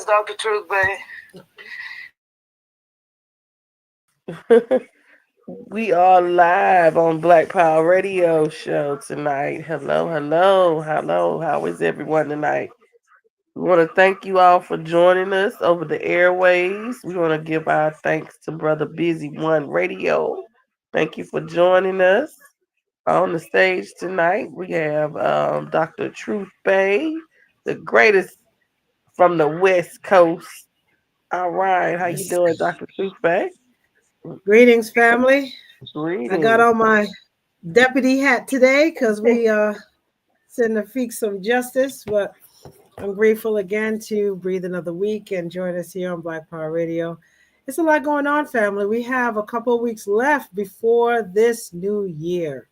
Dr. Truth Bay. We are live on Black Power Radio Show tonight. Hello, hello, hello. How is everyone tonight? We want to thank you all for joining us over the airways. We want to give our thanks to Brother Busy One Radio. Thank you for joining us. On the stage tonight, we have Dr. Truth Bay, the greatest from the West Coast. All right, how you Yes. doing, Dr. Truth Bay? Greetings, family. I got Greetings. on my deputy hat today because we send the feet some justice. But I'm grateful again to breathe another week and join us here on Black Power Radio. It's a lot going on, family. We have a couple of weeks left before this new year.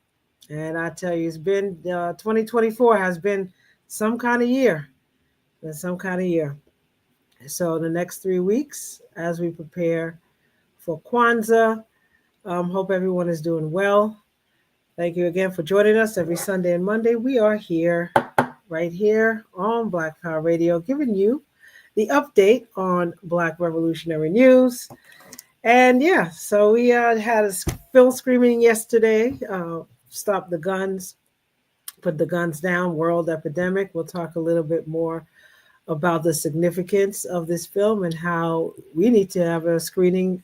And I tell you, it's been 2024 has been some kind of year. Been some kind of year. So the next 3 weeks, as we prepare for Kwanzaa, hope everyone is doing well. Thank you again for joining us every Sunday and Monday. We are here, right here on Black Power Radio, giving you the update on Black Revolutionary News. And yeah, so we had a film screening yesterday, Stop the Guns, Put the Guns Down, World Epidemic. We'll talk a little bit more about the significance of this film and how we need to have a screening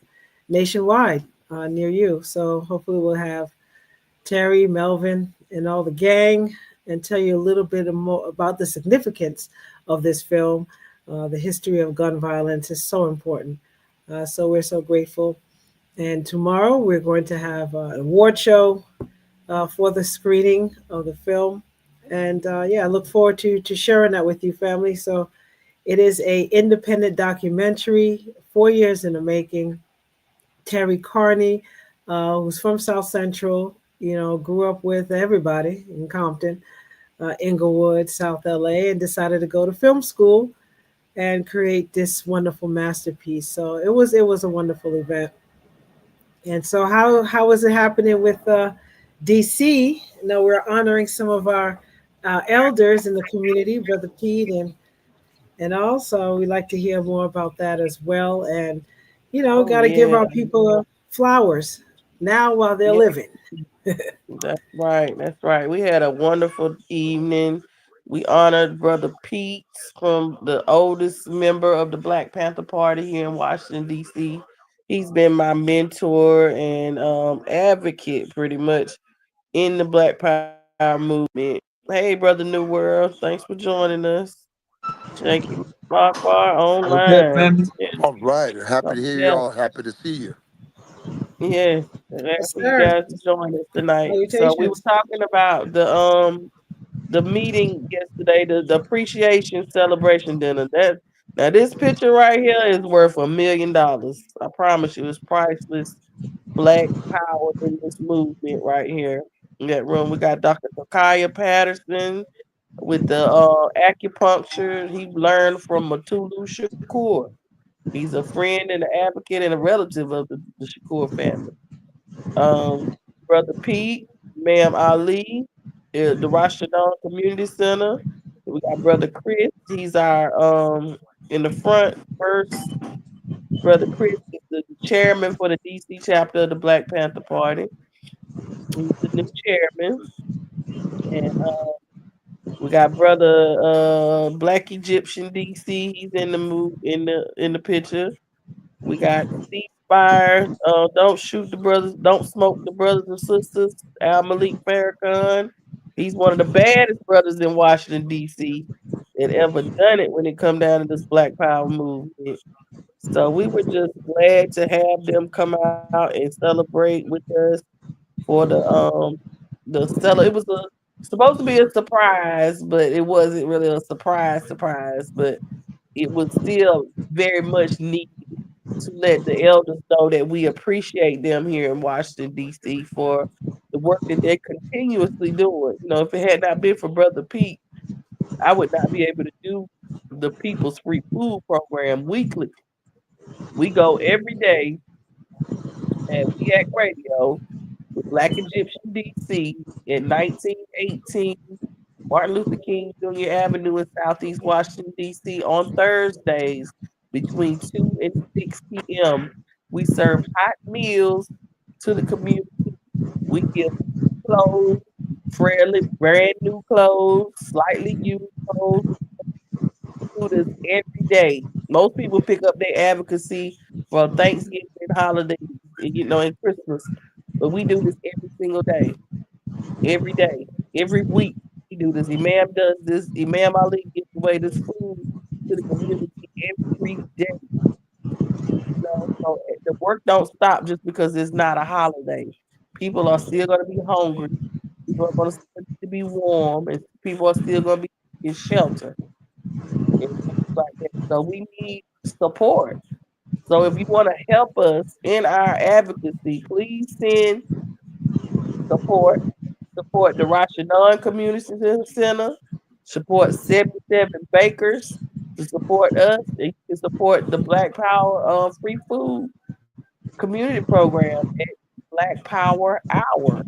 nationwide near you. So hopefully we'll have Terry, Melvin, and all the gang and tell you a little bit more about the significance of this film. The history of gun violence is so important. So we're so grateful. And tomorrow we're going to have an award show for the screening of the film. And yeah, I look forward to sharing that with you, family. So it is a independent documentary, 4 years in the making. Terry Carney, who's from South Central, grew up with everybody in Compton, Inglewood, South LA, and decided to go to film school and create this wonderful masterpiece. So it was a wonderful event. And so how is it happening with DC? Now we're honoring some of our elders in the community, Brother Pete and also we like to hear more about that as well. And Oh got to give yeah, our people flowers now while they're yeah. living. That's right. That's right. We had a wonderful evening. We honored Brother Pete from the oldest member of the Black Panther Party here in Washington D.C. He's been my mentor and advocate pretty much in the Black Power movement. Hey, Brother New World, thanks for joining us. Jackie Marquardt What's up, online. family? Yeah, All right. Happy so, to hear yeah, y'all. Happy to see you. yeah. Glad Yes, for you sir. guys to join us tonight. So we were Salutations. talking about the meeting yesterday, the appreciation celebration dinner. That now this picture right here is worth $1 million. I promise you, it's priceless. Black power in this movement right here. In that room, we got Dr. Takaya Patterson with the acupuncture. He learned from Matulu Shakur. He's a friend and an advocate and a relative of the Shakur family. Um, Brother Pete, Ma'am Ali, the Rashidon Community Center. We got Brother Chris. He's our in the front first. Brother Chris is the chairman for the DC chapter of the Black Panther Party. He's the new chairman, and we got Brother Black Egyptian DC. He's in the move in the picture. We got Ceasefire. Don't shoot the brothers. Don't smoke the brothers and sisters. Al Malik Farrakhan. He's one of the baddest brothers in Washington D.C. that ever done it when it come down to this Black Power movement. So we were just glad to have them come out and celebrate with us for the it was supposed to be a surprise, but it wasn't really a surprise. But it was still very much needed to let the elders know that we appreciate them here in Washington D.C. for the work that they're continuously doing. You know, if it had not been for Brother Pete, I would not be able to do the People's Free Food Program weekly. We go every day at We Act Radio with Black Egyptian DC at 1918 Martin Luther King Jr. Avenue in Southeast Washington, D.C. on Thursdays between 2 and 6 p.m. We serve hot meals to the community. We give clothes, fairly brand new clothes, slightly used clothes. Do this every day. Most people pick up their advocacy for Thanksgiving and holidays, and Christmas. But we do this every single every day, every week. We do this. Imam does this. Imam Ali gives away this food to the community every day. So the work don't stop just because it's not a holiday. People are still going to be hungry. People are going to still need to be warm, and people are still going to be in shelter and things like that. So we need support. So if you want to help us in our advocacy, please send support. Support the Rashadan Community Center. Support 77 Bakers to support us. You can support the Black Power Free Food Community Program at Black Power Hour.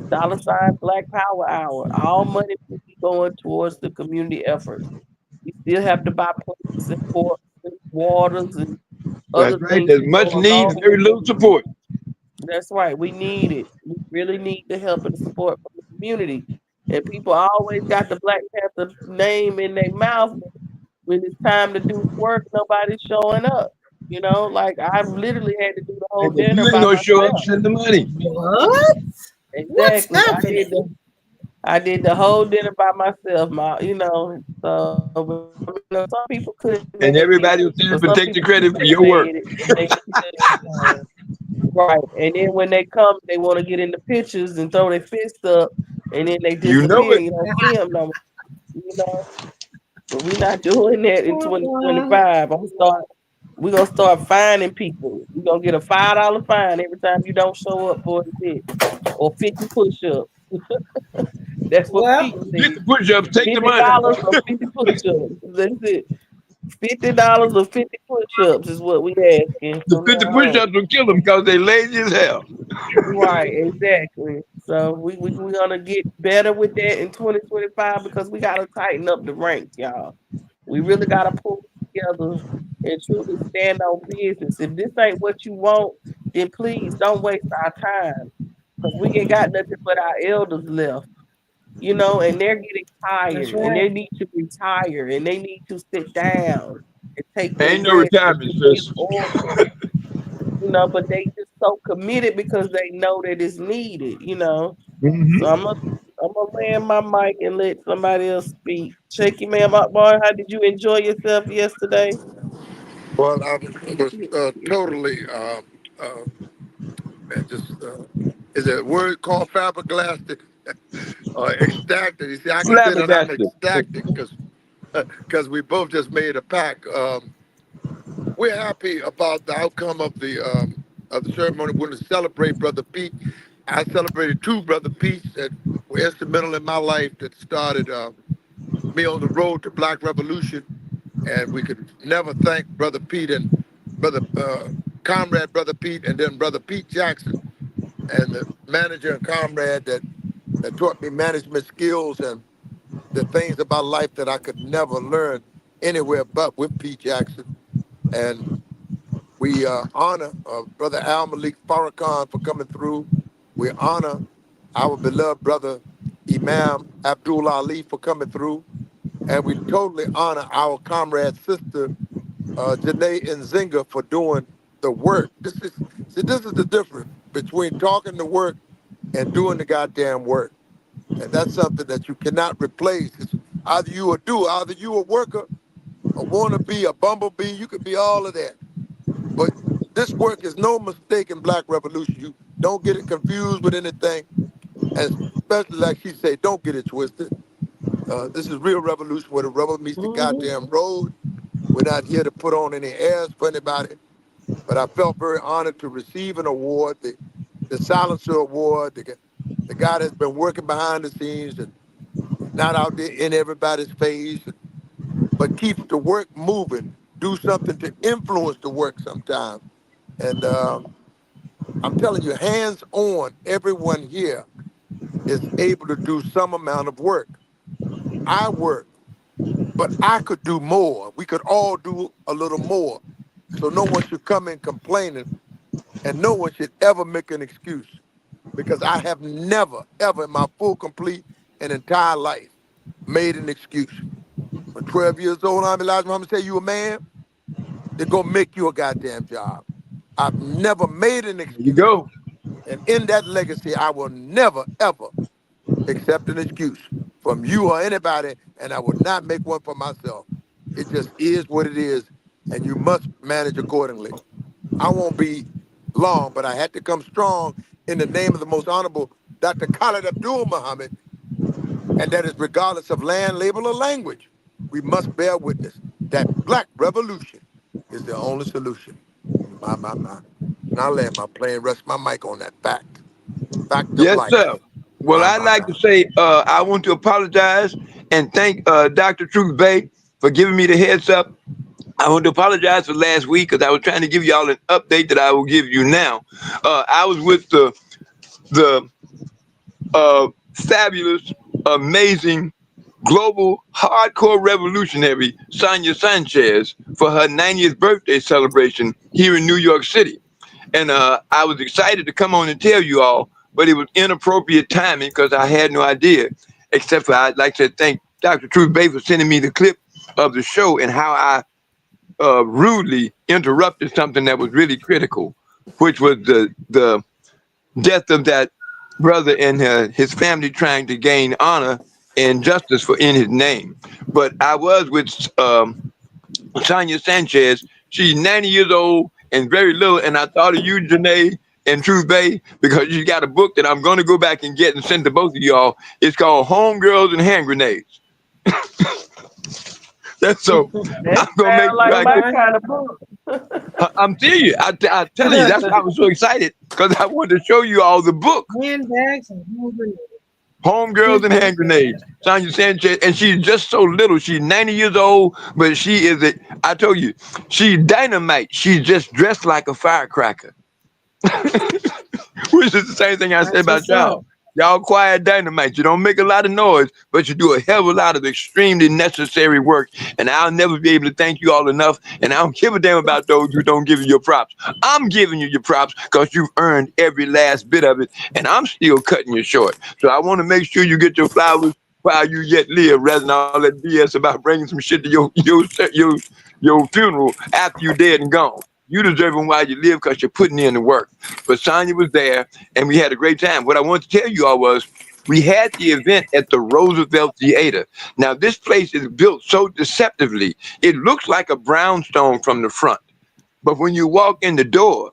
$ Black Power Hour. All money will be going towards the community efforts. We still have to buy plates and forks and waters and That's other right. things There's to much go need along and with very it. little support. That's right. We need it. We really need the help and the support from the community. And people always got the Black Panther name in their mouth, but when it's time to do work, nobody's showing up. Like I literally had to do the Hey, whole if dinner you ain't by gonna show up, myself. send the money. What? What's Exactly. happening? I did the whole dinner by myself, so but some people couldn't make it, And but some everybody will people stand up and could take have the credit made for it your and work. they still right. And then when they come, they want to get in the pictures and throw their fist up, and then they You know disappear. it. You don't see them no more. You know, but we're not doing that in Uh, 2025. We're gonna start fining people. We're gonna get a $5 fine every time you don't show up for an event, or 50 push-ups. That's what well, Pete Get said. the push-ups, take the money. $50 or 50 push-ups. That's it. $50 or 50 push-ups is what we asking The from 50 now on. push-ups will kill them because they lazy as hell. Right, exactly. So we're gonna get better with that in 2025 because we gotta tighten up the ranks, y'all. We really gotta pull together and truly stand on business. If this ain't what you want, then please don't waste our time. Because we ain't got nothing but our elders left, and they're getting that's tired and right. they need to retire and they need to sit down and take their Ain't no rest and retirement, just give sis. order, but they just so committed because they know that it's needed. So Hmm. I'm gonna land my mic and let somebody else speak. Shaky man, my boy, how did you enjoy yourself yesterday? Well, I was totally just is a word called flabbergasted ecstatic. You see, I can say that I'm Flabbergasted. ecstatic because we both just made a pact. We're happy about the outcome of the ceremony. We're going to celebrate Brother Pete. I celebrated two Brother Pete's that were instrumental in my life that started me on the road to Black Revolution, and we could never thank Brother Pete and Brother Comrade Brother Pete, and then Brother Pete Jackson, and the manager and comrade that taught me management skills and the things about life that I could never learn anywhere but with Pete Jackson. And we honor Brother Al Malik Farrakhan for coming through. We honor our beloved brother Imam Abdul Ali for coming through. And we totally honor our comrade sister Janae Nzinga for doing the work. This is the difference between talking the work and doing the goddamn work. And that's something that you cannot replace. It's either you a do, either you a worker, a wanna be, a bumblebee, you could be all of that. But this work is no mistake in Black Revolution. You don't get it confused with anything. And especially like she said, don't get it twisted. This is real revolution where the rubber meets the Mhm. goddamn road. We're not here to put on any airs for anybody, but I felt very honored to receive an award, the Silencer Award. The guy that's been working behind the scenes and not out there in everybody's face, but keeps the work moving. Do something to influence the work sometimes. And I'm telling you, hands on, everyone here is able to do some amount of work. I work. but I could do more. We could all do a little more. So no one should come in complaining, and no one should ever make an excuse, because I have never, ever in my full, complete, and entire life made an excuse. When 12 years old, I'm Elijah Muhammad say you a man, they're gonna make you a goddamn job. I've never made an There you excuse. go. And in that legacy, I will never, ever accept an excuse from you or anybody, and I will not make one for myself. It just is what it is, and you must manage accordingly. I won't be long, but I had to come strong in the name of the most honorable Dr. Khalid Abdul Muhammad, and that is regardless of land, label, or language. We must bear witness that black revolution is the only solution. My. And I'll land my plane, rest my mic on that fact. Fact of Yes, life. sir. Well, I'd like My. to say I want to apologize and thank Dr. Truth Bay for giving me the heads up. I want to apologize for last week because I was trying to give y'all an update that I will give you now. I was with the fabulous, amazing, global, hardcore revolutionary Sonia Sanchez for her 90th birthday celebration here in New York City. And I was excited to come on and tell you all, but it was inappropriate timing because I had no idea. Except for I'd like to thank Dr. Truth Bay for sending me the clip of the show and how I rudely interrupted something that was really critical, which was the death of that brother and his family trying to gain honor and justice for in his name. But I was with Sonia Sanchez. She's 90 years old and very little, and I thought of you, Janae and Truth Bay, because you got a book that I'm going to go back and get and send to both of y'all. It's called Homegirls and Hand Grenades. That's so. That I'm gonna make sound sure like I my get. kind of book. I'm telling you. I tell you. That's why I was so excited because I wanted to show you all the book. Handbags and moving. Homegirls and Hand Grenades. Sonia Sanchez, and she's just so little. She's 90 years old, but she is a. I told you, she's dynamite. She's just dressed like a firecracker, which is the same thing I said That's about what's up. y'all. Y'all quiet dynamite. You don't make a lot of noise, but you do a hell of a lot of extremely necessary work. And I'll never be able to thank you all enough. And I don't give a damn about those who don't give you your props. I'm giving you your props because you've earned every last bit of it. And I'm still cutting you short. So I want to make sure you get your flowers while you yet live, rather than all that BS about bringing some shit to your funeral after you're dead and gone. You deserve them while you live because you're putting in the work. But Sonya was there, and we had a great time. What I wanted to tell you all was we had the event at the Roosevelt Theater. Now, this place is built so deceptively. It looks like a brownstone from the front. But when you walk in the door,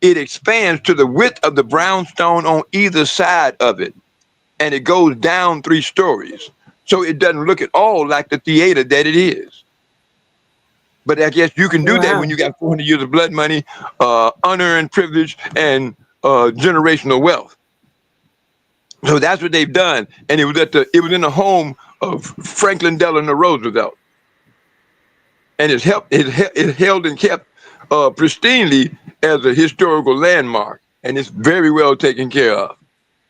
it expands to the width of the brownstone on either side of it. And it goes down 3 stories. So it doesn't look at all like the theater that it is. But I guess you can do that when Wow. you got 400 years of blood money, unearned privilege, and generational wealth. So that's what they've done, and it was in the home of Franklin Delano Roosevelt, and it's held and kept pristinely as a historical landmark, and it's very well taken care of.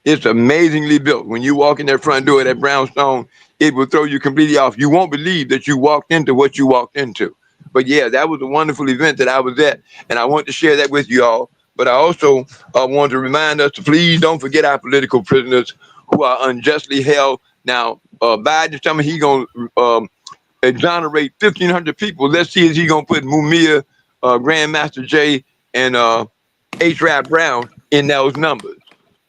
It's amazingly built. When you walk in that front door of that brownstone, it will throw you completely off. You won't believe that you walked into what you walked into. But yeah, that was a wonderful event that I was at, and I want to share that with you all. But I also want to remind us to please don't forget our political prisoners who are unjustly held. Now, Biden's telling me he's going to exonerate 1,500 people. Let's see if he's going to put Mumia, Grandmaster Jay, and H. Rap Brown in those numbers.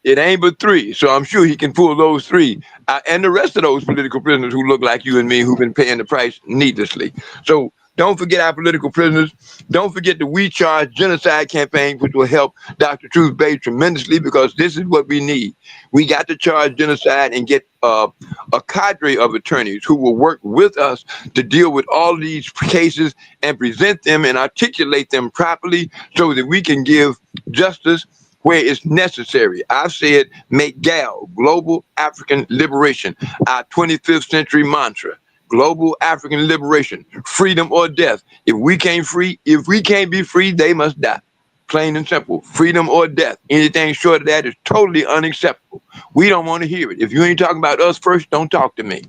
It ain't but 3, so I'm sure he can pull those 3 and the rest of those political prisoners who look like you and me who've been paying the price needlessly. So don't forget our political prisoners. Don't forget the We Charge genocide campaign, which will help Dr. Truth Bay tremendously because this is what we need. We got to charge genocide and get a cadre of attorneys who will work with us to deal with all these cases and present them and articulate them properly so that we can give justice where it's necessary. I said, make GAL, Global African Liberation, our 25th century mantra. Global African liberation, freedom or death. If we can't be free, they must die. Plain and simple. Freedom or death. Anything short of that is totally unacceptable. We don't want to hear it. If you ain't talking about us first, don't talk to me.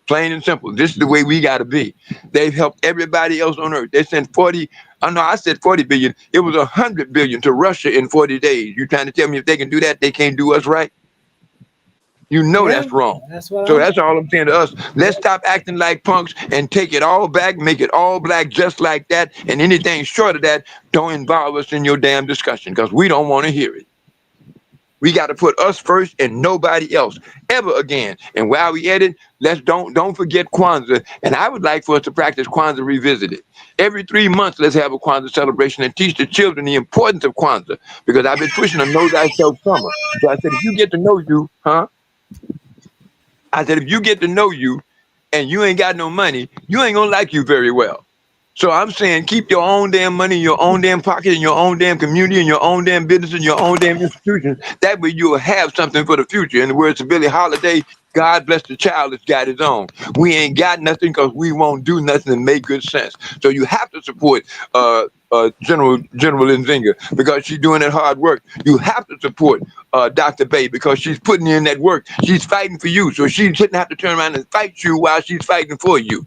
Plain and simple. This is the way we got to be. They've helped everybody else on earth. They sent 40, I know I said 40 billion. It was 100 billion to Russia in 40 days. You trying to tell me if they can do that, they can't do us right? You know Yeah, that's wrong. that's what So I'm. that's all I'm saying to us. Yeah. Let's stop acting like punks and take it all back, make it all black just like that. And anything short of that, don't involve us in your damn discussion because we don't want to hear it. We got to put us first and nobody else ever again. And while we at it, let's don't forget Kwanzaa. And I would like for us to practice Kwanzaa revisited. Every 3 months, let's have a Kwanzaa celebration and teach the children the importance of Kwanzaa. Because I've been pushing a know thyself summer. So I said, if you get to know you, huh? I said, if you get to know you and you ain't got no money, you ain't gonna like you very well. So I'm saying keep your own damn money in your own damn pocket, in your own damn community, in your own damn business, in your own damn institutions. That way you'll have something for the future. In the words of Billie Holiday, God bless the child that's got his own. We ain't got nothing because we won't do nothing and make good sense. So you have to support General Nzinga because she's doing that hard work. You have to support Dr. Bay because she's putting in that work. She's fighting for you. So she shouldn't have to turn around and fight you while she's fighting for you.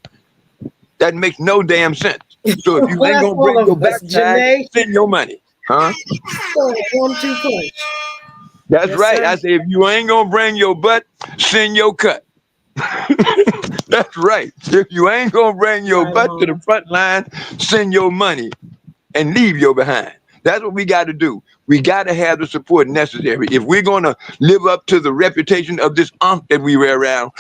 That makes no damn sense. So if you Well, ain't that's gonna all bring your of us. backside, Janae, send your money. Huh? 1-2 punch. That's Yes, right. sir. I say if you ain't gonna bring your butt, send your cut. That's right. If you ain't gonna bring your Right butt to on. the front line, send your money and leave your behind. That's what we got to do. We got to have the support necessary. If we're going to live up to the reputation of this unk that we wear around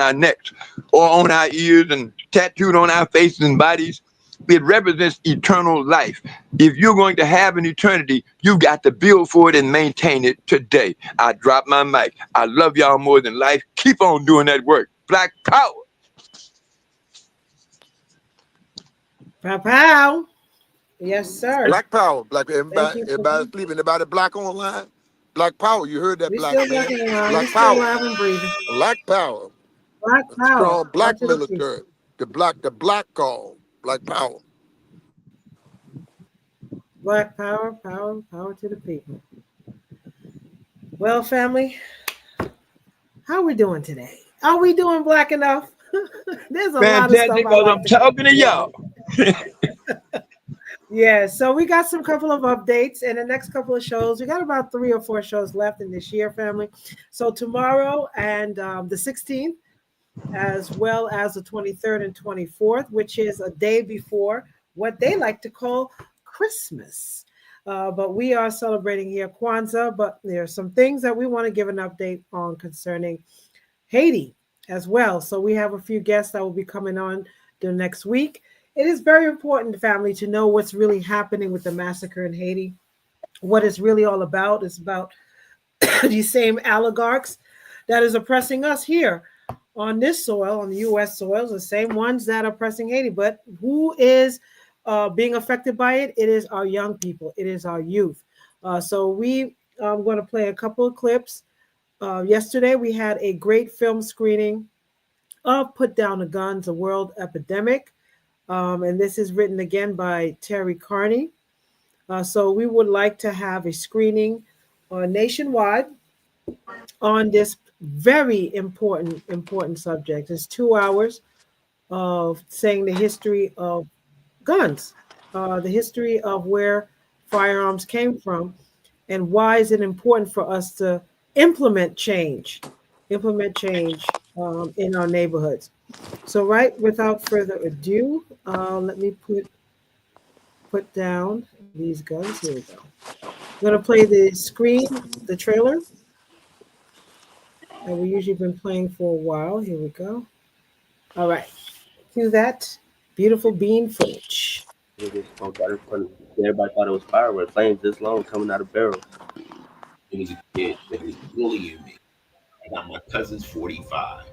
our necks or on our ears and tattooed on our faces and bodies, it represents eternal life. If you're going to have an eternity, you got to build for it and maintain it today. I drop my mic. I love y'all more than life. Keep on doing that work. Black power. Pow pow. Yes, sir. Black power, black Thank everybody, you for everybody sleeping. Everybody black online. Black power. You heard that, we black still man. rocking around. We Black still power. alive and breathing. Black power. Black A power. strong Power black to the people. military. The black call. Black power. Black power, power, power to the people. Well, family, how we doing today? Are we doing black enough? There's a lot of stuff Fantastic, I because like I'm to cover talking to today. y'all. Yeah, so we got some couple of updates in the next couple of shows. We got about 3 or 4 shows left in this year, family. So tomorrow and the 16th, as well as the 23rd and 24th, which is a day before what they like to call Christmas. But we are celebrating here Kwanzaa, but there are some things that we want to give an update on concerning Haiti as well. So we have a few guests that will be coming on the next week. It is very important, family, to know what's really happening with the massacre in Haiti. What it's really all about is about these same oligarchs that is oppressing us here on this soil, on the U.S. soil, the same ones that are oppressing Haiti. But who is being affected by it? It is our young people. It is our youth. So we are going to play a couple of clips. Yesterday, we had a great film screening of Put Down the Guns, a World Epidemic. And this is written again by Terry Carney. So we would like to have a screening nationwide on this very important subject. It's 2 hours of saying the history of guns, the history of where firearms came from, and why is it important for us to implement change in our neighborhoods. So, right, without further ado, let me put down these guns. Here we go. I'm gonna play the screen, the trailer that we usually been playing for a while. Here we go. All right, cue that beautiful bean footage. Niggas smoked out in front of me. Everybody thought it was fireworks. Flames this long coming out of barrels. It was a kid that was bullying me. I got my cousin's 45.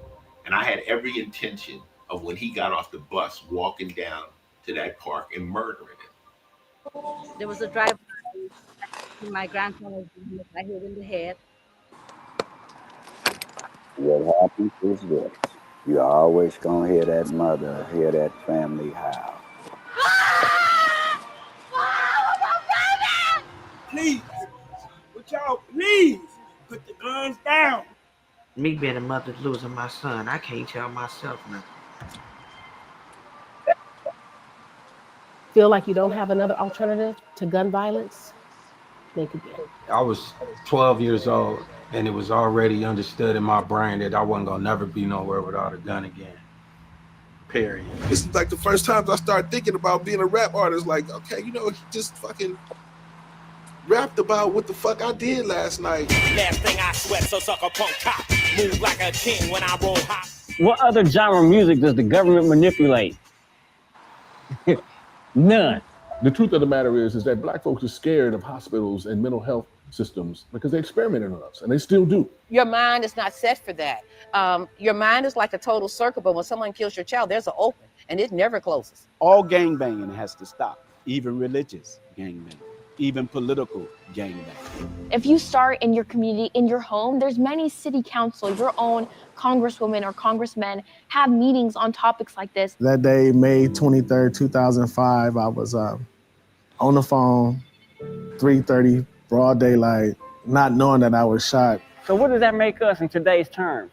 And I had every intention of when he got off the bus walking down to that park and murdering him. There was a drive. My grandson was I hit in the head. What happens is this. You always gonna hear that mother, hear that family howl. Please, would y'all please put the guns down? Me being a mother losing my son, I can't tell myself nothing. Feel like you don't have another alternative to gun violence? Think again. I was 12 years old, and it was already understood in my brain that I wasn't gonna never be nowhere without a gun again. Period. This is like the first time I started thinking about being a rap artist. Like, okay, he just fucking rapped about what the fuck I did last night. Last thing I sweat, so suck a punk cop. Move like a king when I roll hot. What other genre of music does the government manipulate? None. The truth of the matter is that black folks are scared of hospitals and mental health systems because they experimented on us, and they still do. Your mind is not set for that. Your mind is like a total circle, but when someone kills your child, there's an open, and it never closes. All gangbanging has to stop, even religious gangbanging, even political gangbanging. If you start in your community, in your home, there's many city council, your own congresswomen or congressmen have meetings on topics like this. That day, May 23rd, 2005, I was on the phone, 3:30, broad daylight, not knowing that I was shot. So what does that make us in today's terms?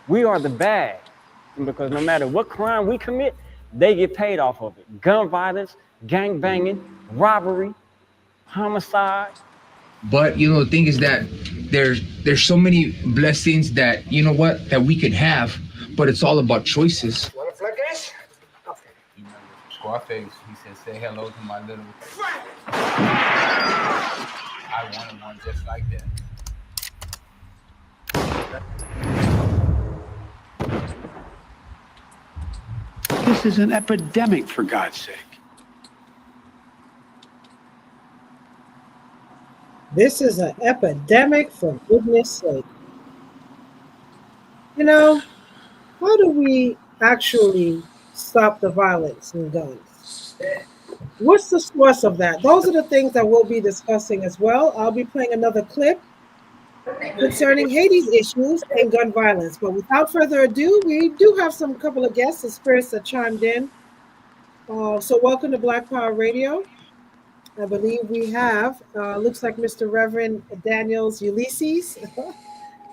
We are the bad, because no matter what crime we commit, they get paid off of it. Gun violence, gang banging, robbery, homicide. But the thing is that there's so many blessings that that we could have, but it's all about choices. Want a fleckage? You remember Scarface? He said, "Say hello to my little." I wanted one just like that. This is an epidemic, for God's sake. This is an epidemic, for goodness sake. How do we actually stop the violence in guns? What's the source of that? Those are the things that we'll be discussing as well. I'll be playing another clip concerning Haiti's issues and gun violence. But without further ado, we do have some couple of guests and spirits that chimed in. So welcome to Black Power Radio. I believe we have, looks like Mr. Reverend Daniels Ulysses,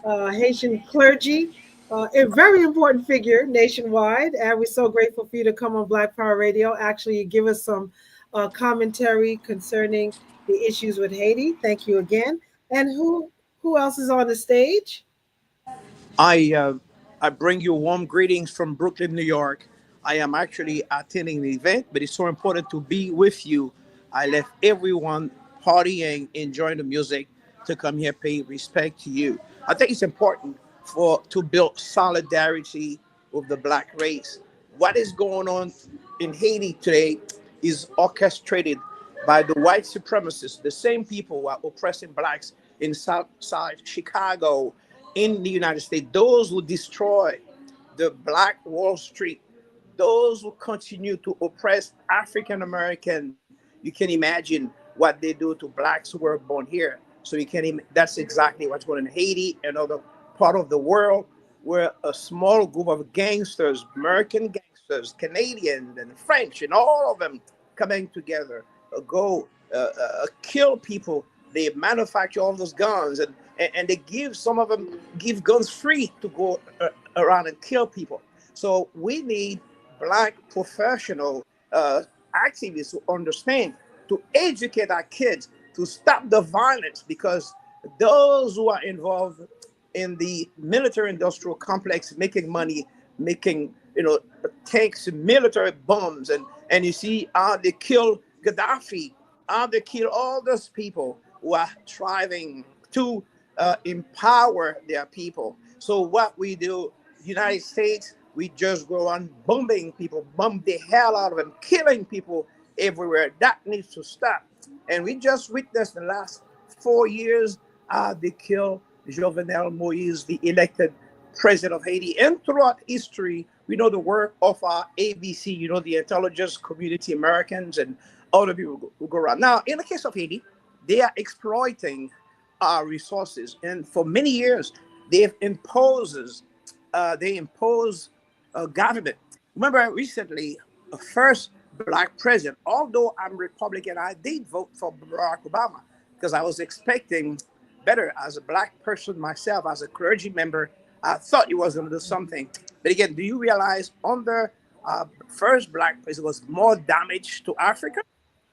Haitian clergy, a very important figure nationwide. And we're so grateful for you to come on Black Power Radio, actually give us some commentary concerning the issues with Haiti. Thank you again. And who else is on the stage? I bring you warm greetings from Brooklyn, New York. I am actually attending the event, but it's so important to be with you. I left everyone partying, enjoying the music to come here, pay respect to you. I think it's important to build solidarity with the Black race. What is going on in Haiti today is orchestrated by the white supremacists, the same people who are oppressing Blacks in Southside Chicago, in the United States, those who destroy the Black Wall Street, those who continue to oppress African American. You can imagine what they do to Blacks who were born here. So that's exactly what's going on in Haiti and other part of the world, where a small group of gangsters, American gangsters, Canadians and French, and all of them coming together, kill people. They manufacture all those guns, and they some of them give guns free to go around and kill people. So we need Black professional activists to understand, to educate our kids, to stop the violence, because those who are involved in the military-industrial complex, making money, making tanks, military bombs, and you see how they kill Gaddafi, how they kill all those people who are striving to empower their people. So what we do, United States, we just go on bombing people, bomb the hell out of them, killing people everywhere. That needs to stop. And we just witnessed the last 4 years, they killed Jovenel Moïse, the elected president of Haiti. And throughout history, we know the work of our ABC, the intelligence community, Americans, and other people who go around. Now, in the case of Haiti, they are exploiting our resources. And for many years, they impose government. Remember recently, the first Black president, although I'm Republican, I did vote for Barack Obama because I was expecting better as a Black person myself, as a clergy member. thought he was going to do something. But again, do you realize under first black president was more damage to Africa,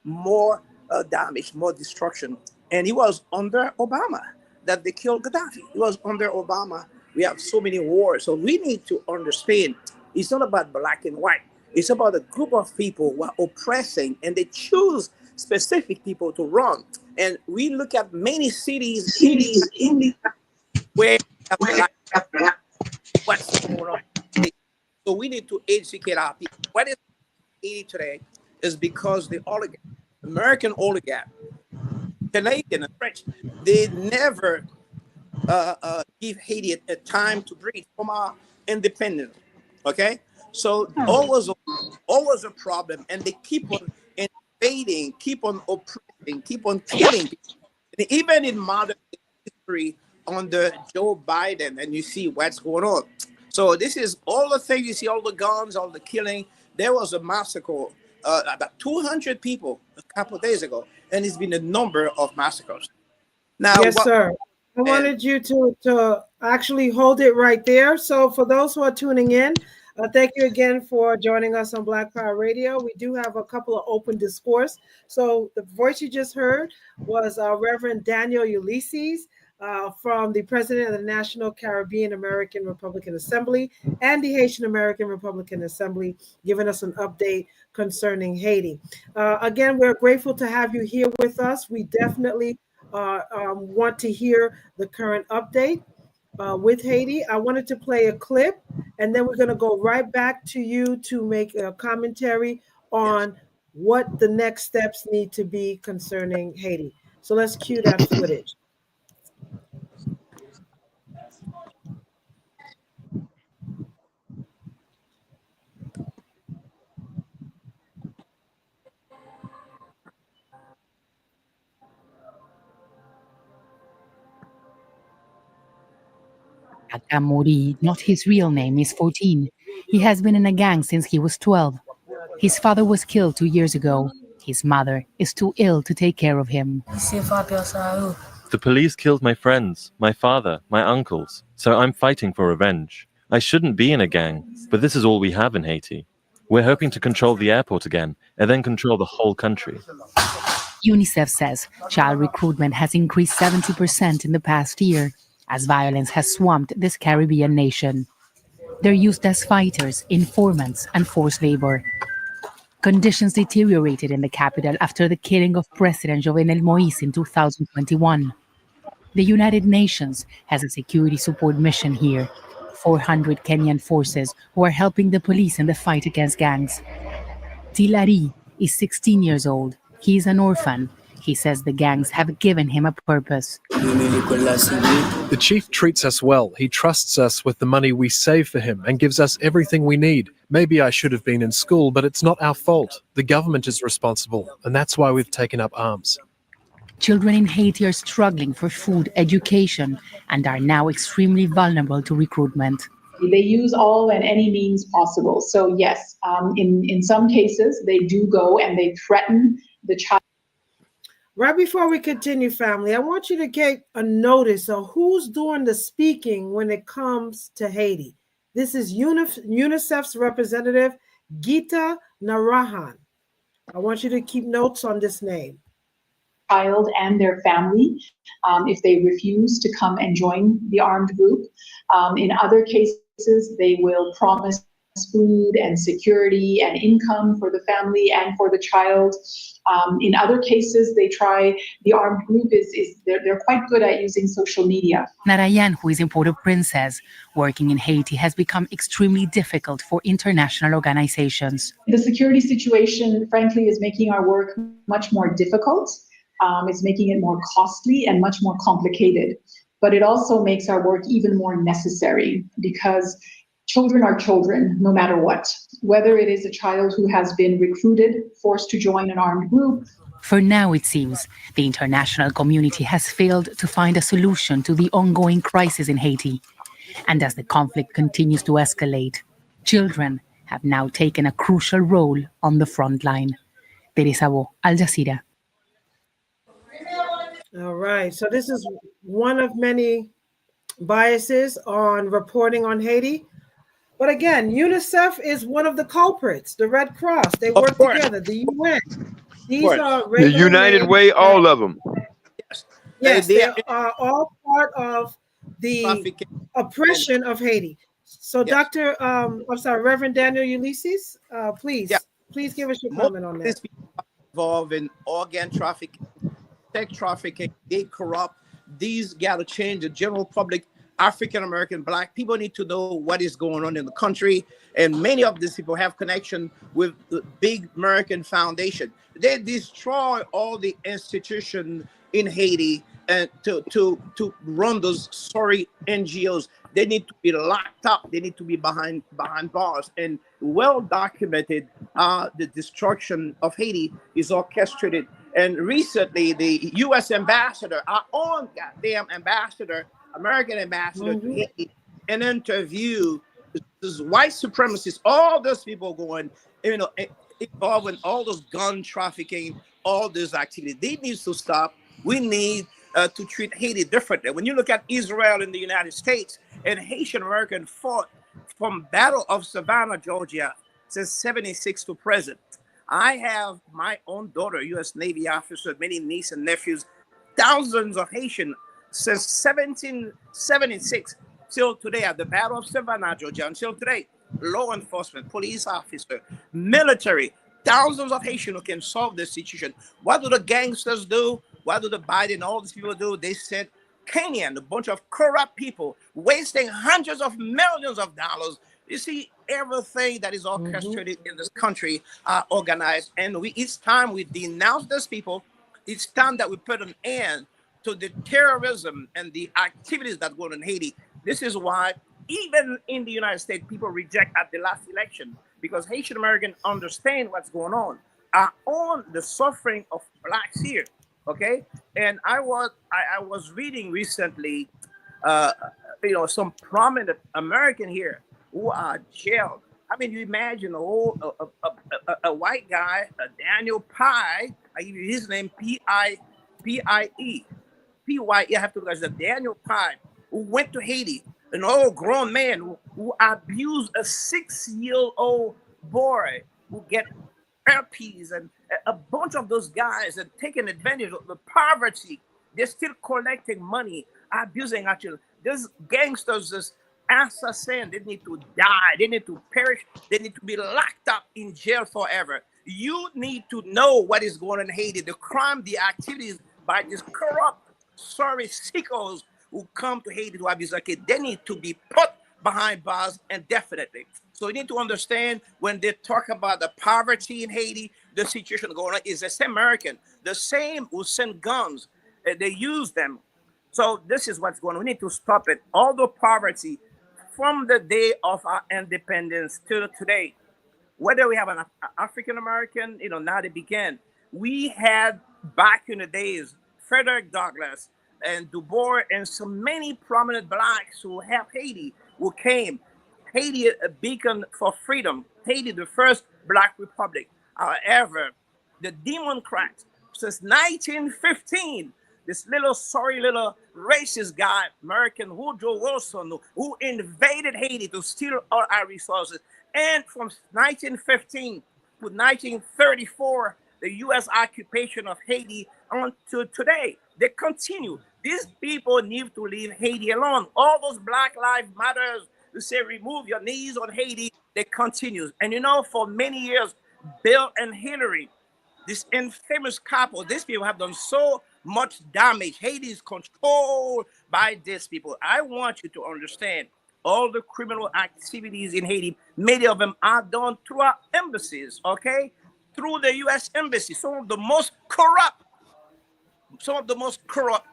more damage, more destruction. And it was under Obama that they killed Gaddafi. It was under Obama. We have so many wars. So we need to understand it's not about black and white. It's about a group of people who are oppressing and they choose specific people to run. And we look at many cities in the where what's going on. So we need to educate our people. What is Haiti today is because the oligarch, American oligarch, Canadian and French, they never give Haiti a time to breathe from our independence. Okay, so always a problem, and they keep on invading, keep on oppressing, keep on killing people. And even in modern history under Joe Biden, and you see what's going on. So this is all the things you see, all the guns, all the killing. There was a massacre, about 200 people a couple of days ago, and it's been a number of massacres. Now, Yes, sir. I and wanted you to actually hold it right there. So, for those who are tuning in, thank you again for joining us on Black Power Radio. We do have a couple of open discourse. So, the voice you just heard was Reverend Daniel Ulysses from the President of the National Caribbean American Republican Assembly and the Haitian American Republican Assembly, giving us an update concerning Haiti. Again, we're grateful to have you here with us. We definitely want to hear the current update with Haiti. I wanted to play a clip, and then we're going to go right back to you to make a commentary on what the next steps need to be concerning Haiti. So let's cue that footage. Akamori, not his real name, is 14. He has been in a gang since he was 12. His father was killed 2 years ago. His mother is too ill to take care of him. The police killed my friends, my father, my uncles, so I'm fighting for revenge. I shouldn't be in a gang, but this is all we have in Haiti. We're hoping to control the airport again, and then control the whole country. UNICEF says child recruitment has increased 70% in the past year as violence has swamped this Caribbean nation. They're used as fighters, informants, and forced labor. Conditions deteriorated in the capital after the killing of President Jovenel Moïse in 2021. The United Nations has a security support mission here, 400 Kenyan forces who are helping the police in the fight against gangs. Tilari is 16 years old. He is an orphan. He says the gangs have given him a purpose. The chief treats us well. He trusts us with the money we save for him and gives us everything we need. Maybe I should have been in school, but it's not our fault. The government is responsible, and that's why we've taken up arms. Children in Haiti are struggling for food, education, and are now extremely vulnerable to recruitment. They use all and any means possible. So yes, in some cases, they do go and they threaten the child. Right before we continue, family, I want you to get a notice of who's doing the speaking when it comes to Haiti. This is UNICEF's representative, Gita Narahan. I want you to keep notes on this name. Child and their family, if they refuse to come and join the armed group. In other cases, they will promise food and security and income for the family and for the child. In other cases, they try, the armed group they're quite good at using social media. Narayan, who is in Port-au-Prince, says working in Haiti has become extremely difficult for international organizations. The security situation, frankly, is making our work much more difficult. It's making it more costly and much more complicated. But it also makes our work even more necessary because children are children, no matter what. Whether it is a child who has been recruited, forced to join an armed group. For now, it seems, the international community has failed to find a solution to the ongoing crisis in Haiti. And as the conflict continues to escalate, children have now taken a crucial role on the front line. Teresa Bo, Al Jazeera. All right. So this is one of many biases on reporting on Haiti. But again, UNICEF is one of the culprits. The Red Cross, they work together. The UN, these are The regular United names Way, that, all of them. yes, They they are are all part of the trafficking and oppression of Haiti. So, yes, I'm sorry, Reverend Daniel Ulysses, yeah. please give us your Most comment on of that. these people are involved in organ trafficking, sex trafficking. They corrupt. These got to change. The general public, African American, Black people need to know what is going on in the country. And many of these people have connection with the big American foundation. They destroy all the institution in Haiti and to run those sorry NGOs. They need to be locked up. They need to be behind bars. And well documented, the destruction of Haiti is orchestrated. And recently, the U.S. ambassador, our own goddamn ambassador, American ambassador to Haiti, an interview, this white supremacists, all those people going, involved in all those gun trafficking, all this activity. They need to stop. We need to treat Haiti differently. When you look at Israel and the United States, and Haitian American fought from Battle of Savannah, Georgia, since '76 to present. I have my own daughter, U.S. Navy officer, many nieces and nephews, thousands of Haitian since 1776 till today at the Battle of Savannah, Georgia, until today. Law enforcement, police officer, military, thousands of Haitian who can solve this situation. What do the gangsters do? What do the Biden, all these people do? They sent Kenyan, a bunch of corrupt people, wasting hundreds of millions of dollars. You see, everything that is orchestrated in this country are organized, and each time we denounce those people, it's time that we put an end to the terrorism and the activities that go on in Haiti. This is why, even in the United States, people reject at the last election because Haitian Americans understand what's going on the suffering of blacks here. Okay, and I was reading recently, uh, some prominent American here who are jailed. I mean, you imagine a white guy, Daniel Pye. I give you his name, Pie. Py. You have to look at the Daniel Pye, who went to Haiti, an old grown man who abused a 6-year-old boy who get herpes and a bunch of those guys and taking advantage of the poverty. They're still collecting money, abusing our children. These gangsters, this assassins, they need to die. They need to perish. They need to be locked up in jail forever. You need to know what is going on in Haiti, the crime, the activities by these corrupt, sorry sickos who come to Haiti to abuse our kids. They need to be put behind bars indefinitely. So you need to understand when they talk about the poverty in Haiti, the situation going on is the same American, the same who send guns, they use them. So this is what's going on. We need to stop it. All the poverty from the day of our independence till today, whether we have an African American, now they began. We had back in the days Frederick Douglass and Du Bois and so many prominent blacks who helped Haiti, who came. Haiti, a beacon for freedom. Haiti, the first black republic. However, the Democrats, since 1915, this sorry little racist guy, American Woodrow Wilson, who invaded Haiti to steal all our resources. And from 1915 to 1934, the U.S. occupation of Haiti until today, they continue. These people need to leave Haiti alone. All those Black Lives Matters who say remove your knees on Haiti, they continue. And for many years, Bill and Hillary, this infamous couple, these people have done so much damage. Haiti is controlled by these people. I want you to understand all the criminal activities in Haiti, many of them are done through our embassies, okay? Through the U.S. Embassy. Some of the most corrupt,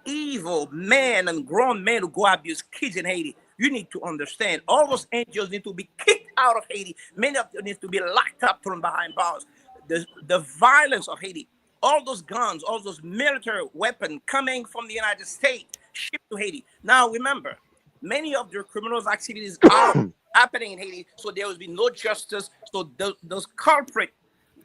evil men and grown men who go abuse kids in Haiti. You need to understand. All those NGOs need to be kicked out of Haiti. Many of them need to be locked up, thrown behind bars. The violence of Haiti, all those guns, all those military weapons coming from the United States, shipped to Haiti. Now, remember, many of their criminal activities are happening in Haiti, so there will be no justice. So those culprits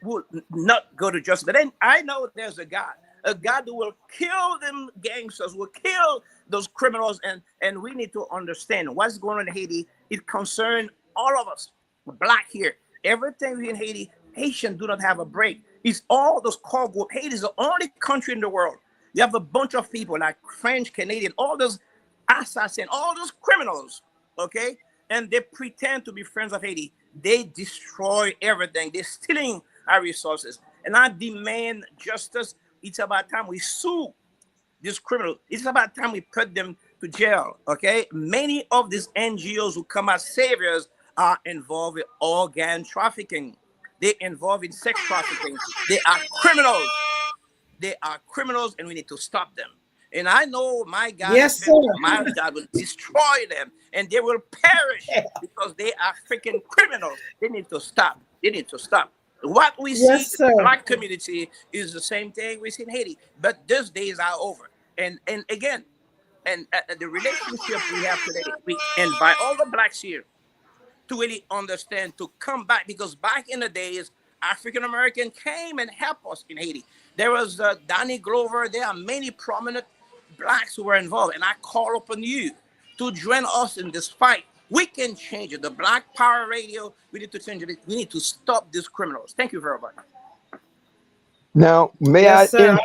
will not go to justice. But then I know there's a guy. a God who will kill them gangsters, will kill those criminals, and we need to understand what's going on in Haiti. It concerns all of us, black here. Everything in Haiti, Haitians do not have a break. It's all those core group. Haiti is the only country in the world. You have a bunch of people like French, Canadian, all those assassins, all those criminals, okay? And they pretend to be friends of Haiti. They destroy everything. They're stealing our resources. And I demand justice. It's about time we sue these criminals. It's about time we put them to jail, okay? Many of these NGOs who come as saviors are involved with organ trafficking. They're involved in sex trafficking. They are criminals. They are criminals, and we need to stop them. And I know my God, Yes, sir. my God will destroy them, and they will perish because they are freaking criminals. They need to stop. They need to stop. What we see in Yes, the sir. black community is the same thing we see in Haiti, but those days are over. And again, and the relationship we have today, we invite all the blacks here to really understand, to come back, because back in the days, African American came and helped us in Haiti. There was Danny Glover. There are many prominent blacks who were involved, and I call upon you to join us in this fight. We can change it. The Black Power Radio, we need to change it. We need to stop these criminals. Thank you very much. Now, Yes, sir.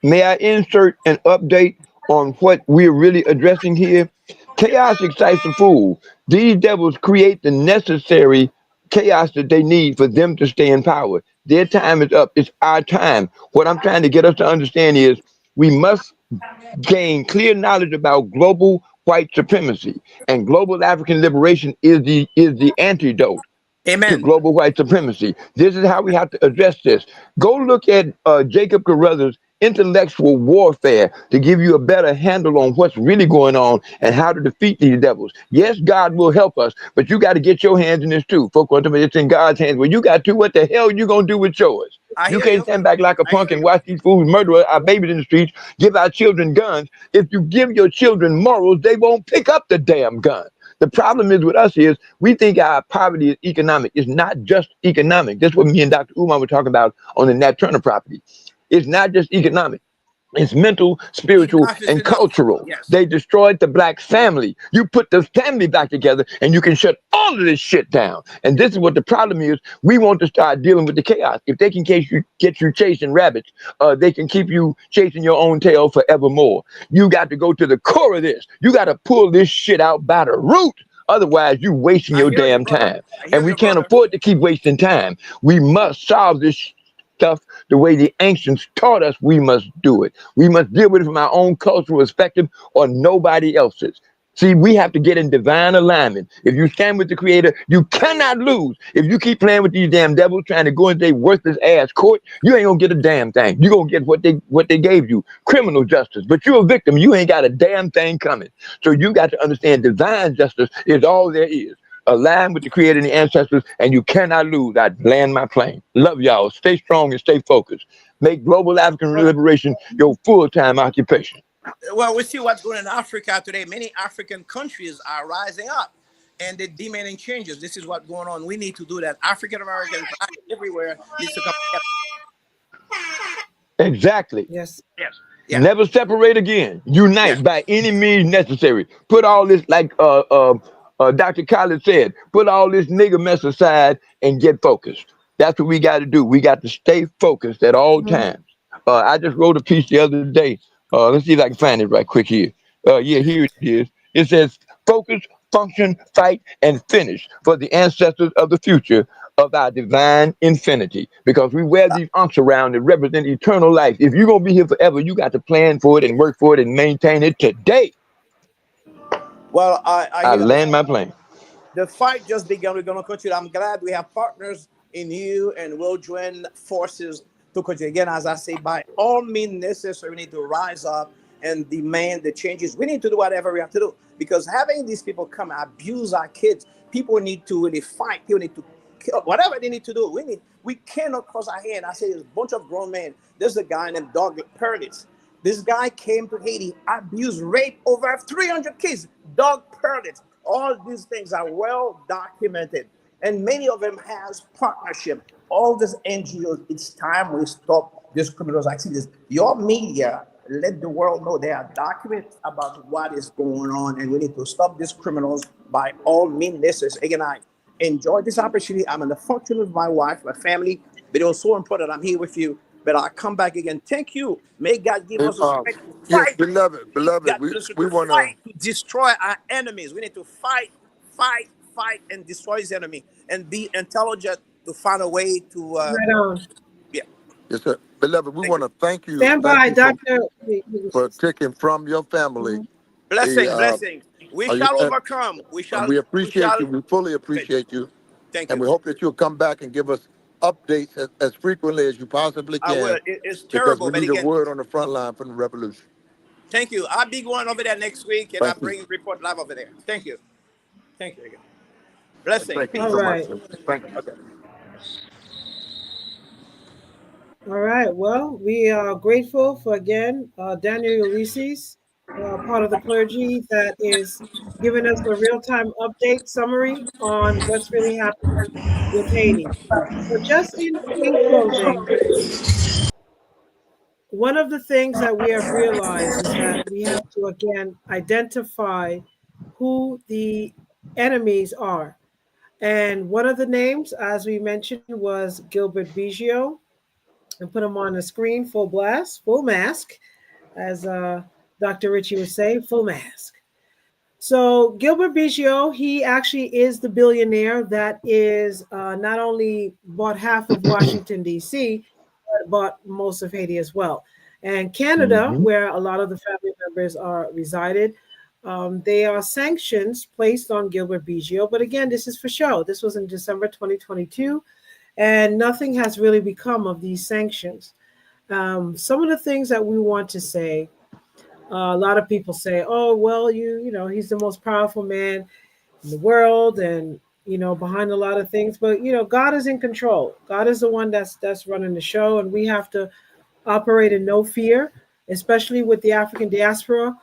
may I insert an update on what we're really addressing here? Chaos excites the fool. These devils create the necessary chaos that they need for them to stay in power. Their time is up. It's our time. What I'm trying to get us to understand is we must gain clear knowledge about global white supremacy, and global African liberation is the antidote to Amen. global white supremacy. This is how we have to address this. Go look at Jacob Carruthers' intellectual warfare to give you a better handle on what's really going on and how to defeat these devils. Yes, God will help us, but you got to get your hands in this too. Folks want to it's in God's hands. Well, you got to. What the hell you gonna do with yours? I You hear can't you. stand back like a punk and watch these fools murder our babies in the streets, give our children guns. If you give your children morals, they won't pick up the damn gun. The problem is with us is we think our poverty is economic. It's not just economic. That's what me and Dr. Umar were talking about on the Nat Turner property. It's not just economic. It's mental, spiritual, Enough is and enough. cultural. Yes. They destroyed the black family. You put the family back together and you can shut all of this shit down. And this is what the problem is. We want to start dealing with the chaos. If they can get you chasing rabbits, they can keep you chasing your own tail forevermore. You got to go to the core of this. You got to pull this shit out by the root. Otherwise, you wasting your I hear you, damn brother. time. I hear And we you, can't brother. afford to keep wasting time. We must solve this stuff the way the ancients taught us we must do it. We must deal with it from our own cultural perspective or nobody else's. See, we have to get in divine alignment. If you stand with the Creator, you cannot lose. If you keep playing with these damn devils trying to go into their worthless ass court, you ain't gonna get a damn thing. You're gonna get what they gave you, criminal justice. But you're a victim. You ain't got a damn thing coming. So you got to understand divine justice is all there is. Align with the Creator and the ancestors, and you cannot lose. I land my plane. Love y'all. Stay strong and stay focused. Make global African liberation your full-time occupation. Well, we see what's going on in Africa today. Many African countries are rising up and they're demanding changes. This is what's going on. We need to do that. African Americans everywhere needs to come together. Exactly. Yes. Yes. Yeah. Never separate again. Unite Yeah. by any means necessary. Put all this, like Dr. Collins said, put all this nigger mess aside and get focused. That's what we got to do. We got to stay focused at all times. I just wrote a piece the other day. Let's see if I can find it right quick here. Yeah, here it is. It says, focus, function, fight, and finish for the ancestors of the future of our divine infinity. Because we wear these unks around that represent eternal life. If you're going to be here forever, you got to plan for it and work for it and maintain it today. Well, I hear land my plane. The fight just began. We're going to continue. I'm glad we have partners in you, and we'll join forces to continue. Again, as I say, by all means necessary, we need to rise up and demand the changes. We need to do whatever we have to do, because having these people come and abuse our kids, people need to really fight. People need to kill, whatever they need to do. We cannot cross our hand. I say there's a bunch of grown men. There's a guy named Doug Perlis. This guy came to Haiti, abused, raped over 300 kids. Doug Perlis. All these things are well documented, and many of them has partnership. All these NGOs, it's time we stop these criminals activities. Your media let the world know there are documents about what is going on, and we need to stop these criminals by all means necessary. Again, I enjoy this opportunity. I'm in the function with my wife, my family, but it was so important. I'm here with you. But I'll come back again. Thank you. May God give us the strength to Yes, fight. beloved, God give us the strength we to want to. fight, to destroy our enemies. We need to fight, fight, fight, and destroy his enemy, and be intelligent to find a way to. Right on. Yeah. Yes, sir. Beloved, we want to Stand thank by, you Doctor. for taking from your family. Blessing, A, blessing. We are you, shall overcome. We and shall. we We appreciate shall. you. We fully appreciate you. Thank And you. we hope that you'll come back and give us updates as frequently as you possibly I will. can, It's because terrible, we but need a again, word on the front line from the revolution. thank you. I'll be going over there next week, and I'll Thank you. bring report live over there. Thank you. Thank you again. Blessing, Thank you peace. All so much. right. Sir. Thank you. Okay. All right. Well, we are grateful for again Daniel Ulysses, part of the clergy that is giving us a real-time update summary on what's really happening with Haiti. So, just in closing, one of the things that we have realized is that we have to again identify who the enemies are. And one of the names, as we mentioned, was Gilbert Biggio. And put him on the screen, full blast, full mask, as Dr. Ritchie would say, full mask. So Gilbert Biggio, he actually is the billionaire that is not only bought half of Washington, D.C., but bought most of Haiti as well. And Canada, Mhm. where a lot of the family members are resided, there are sanctions placed on Gilbert Biggio. But again, this is for show. This was in December 2022, and nothing has really become of these sanctions. Some of the things that we want to say, a lot of people say, "Oh, well, you know, he's the most powerful man in the world, and behind a lot of things." But God is in control. God is the one that's running the show, and we have to operate in no fear, especially with the African diaspora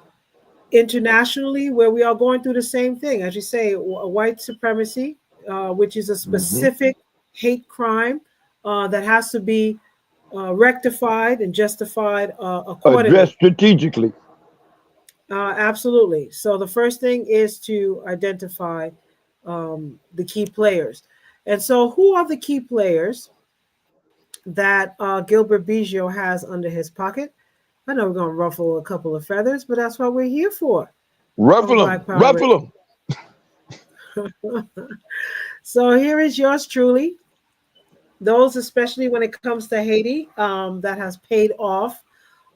internationally, where we are going through the same thing, as you say, white supremacy, which is a Mhm. specific hate crime that has to be rectified and justified Addressed accordingly. strategically. Absolutely. So the first thing is to identify the key players. And so, who are the key players that Gilbert Biggio has under his pocket? I know we're going to ruffle a couple of feathers, but that's what we're here for on Ruffle them. Black Power Ruffle Radio. So here is yours truly. Those, especially when it comes to Haiti, that has paid off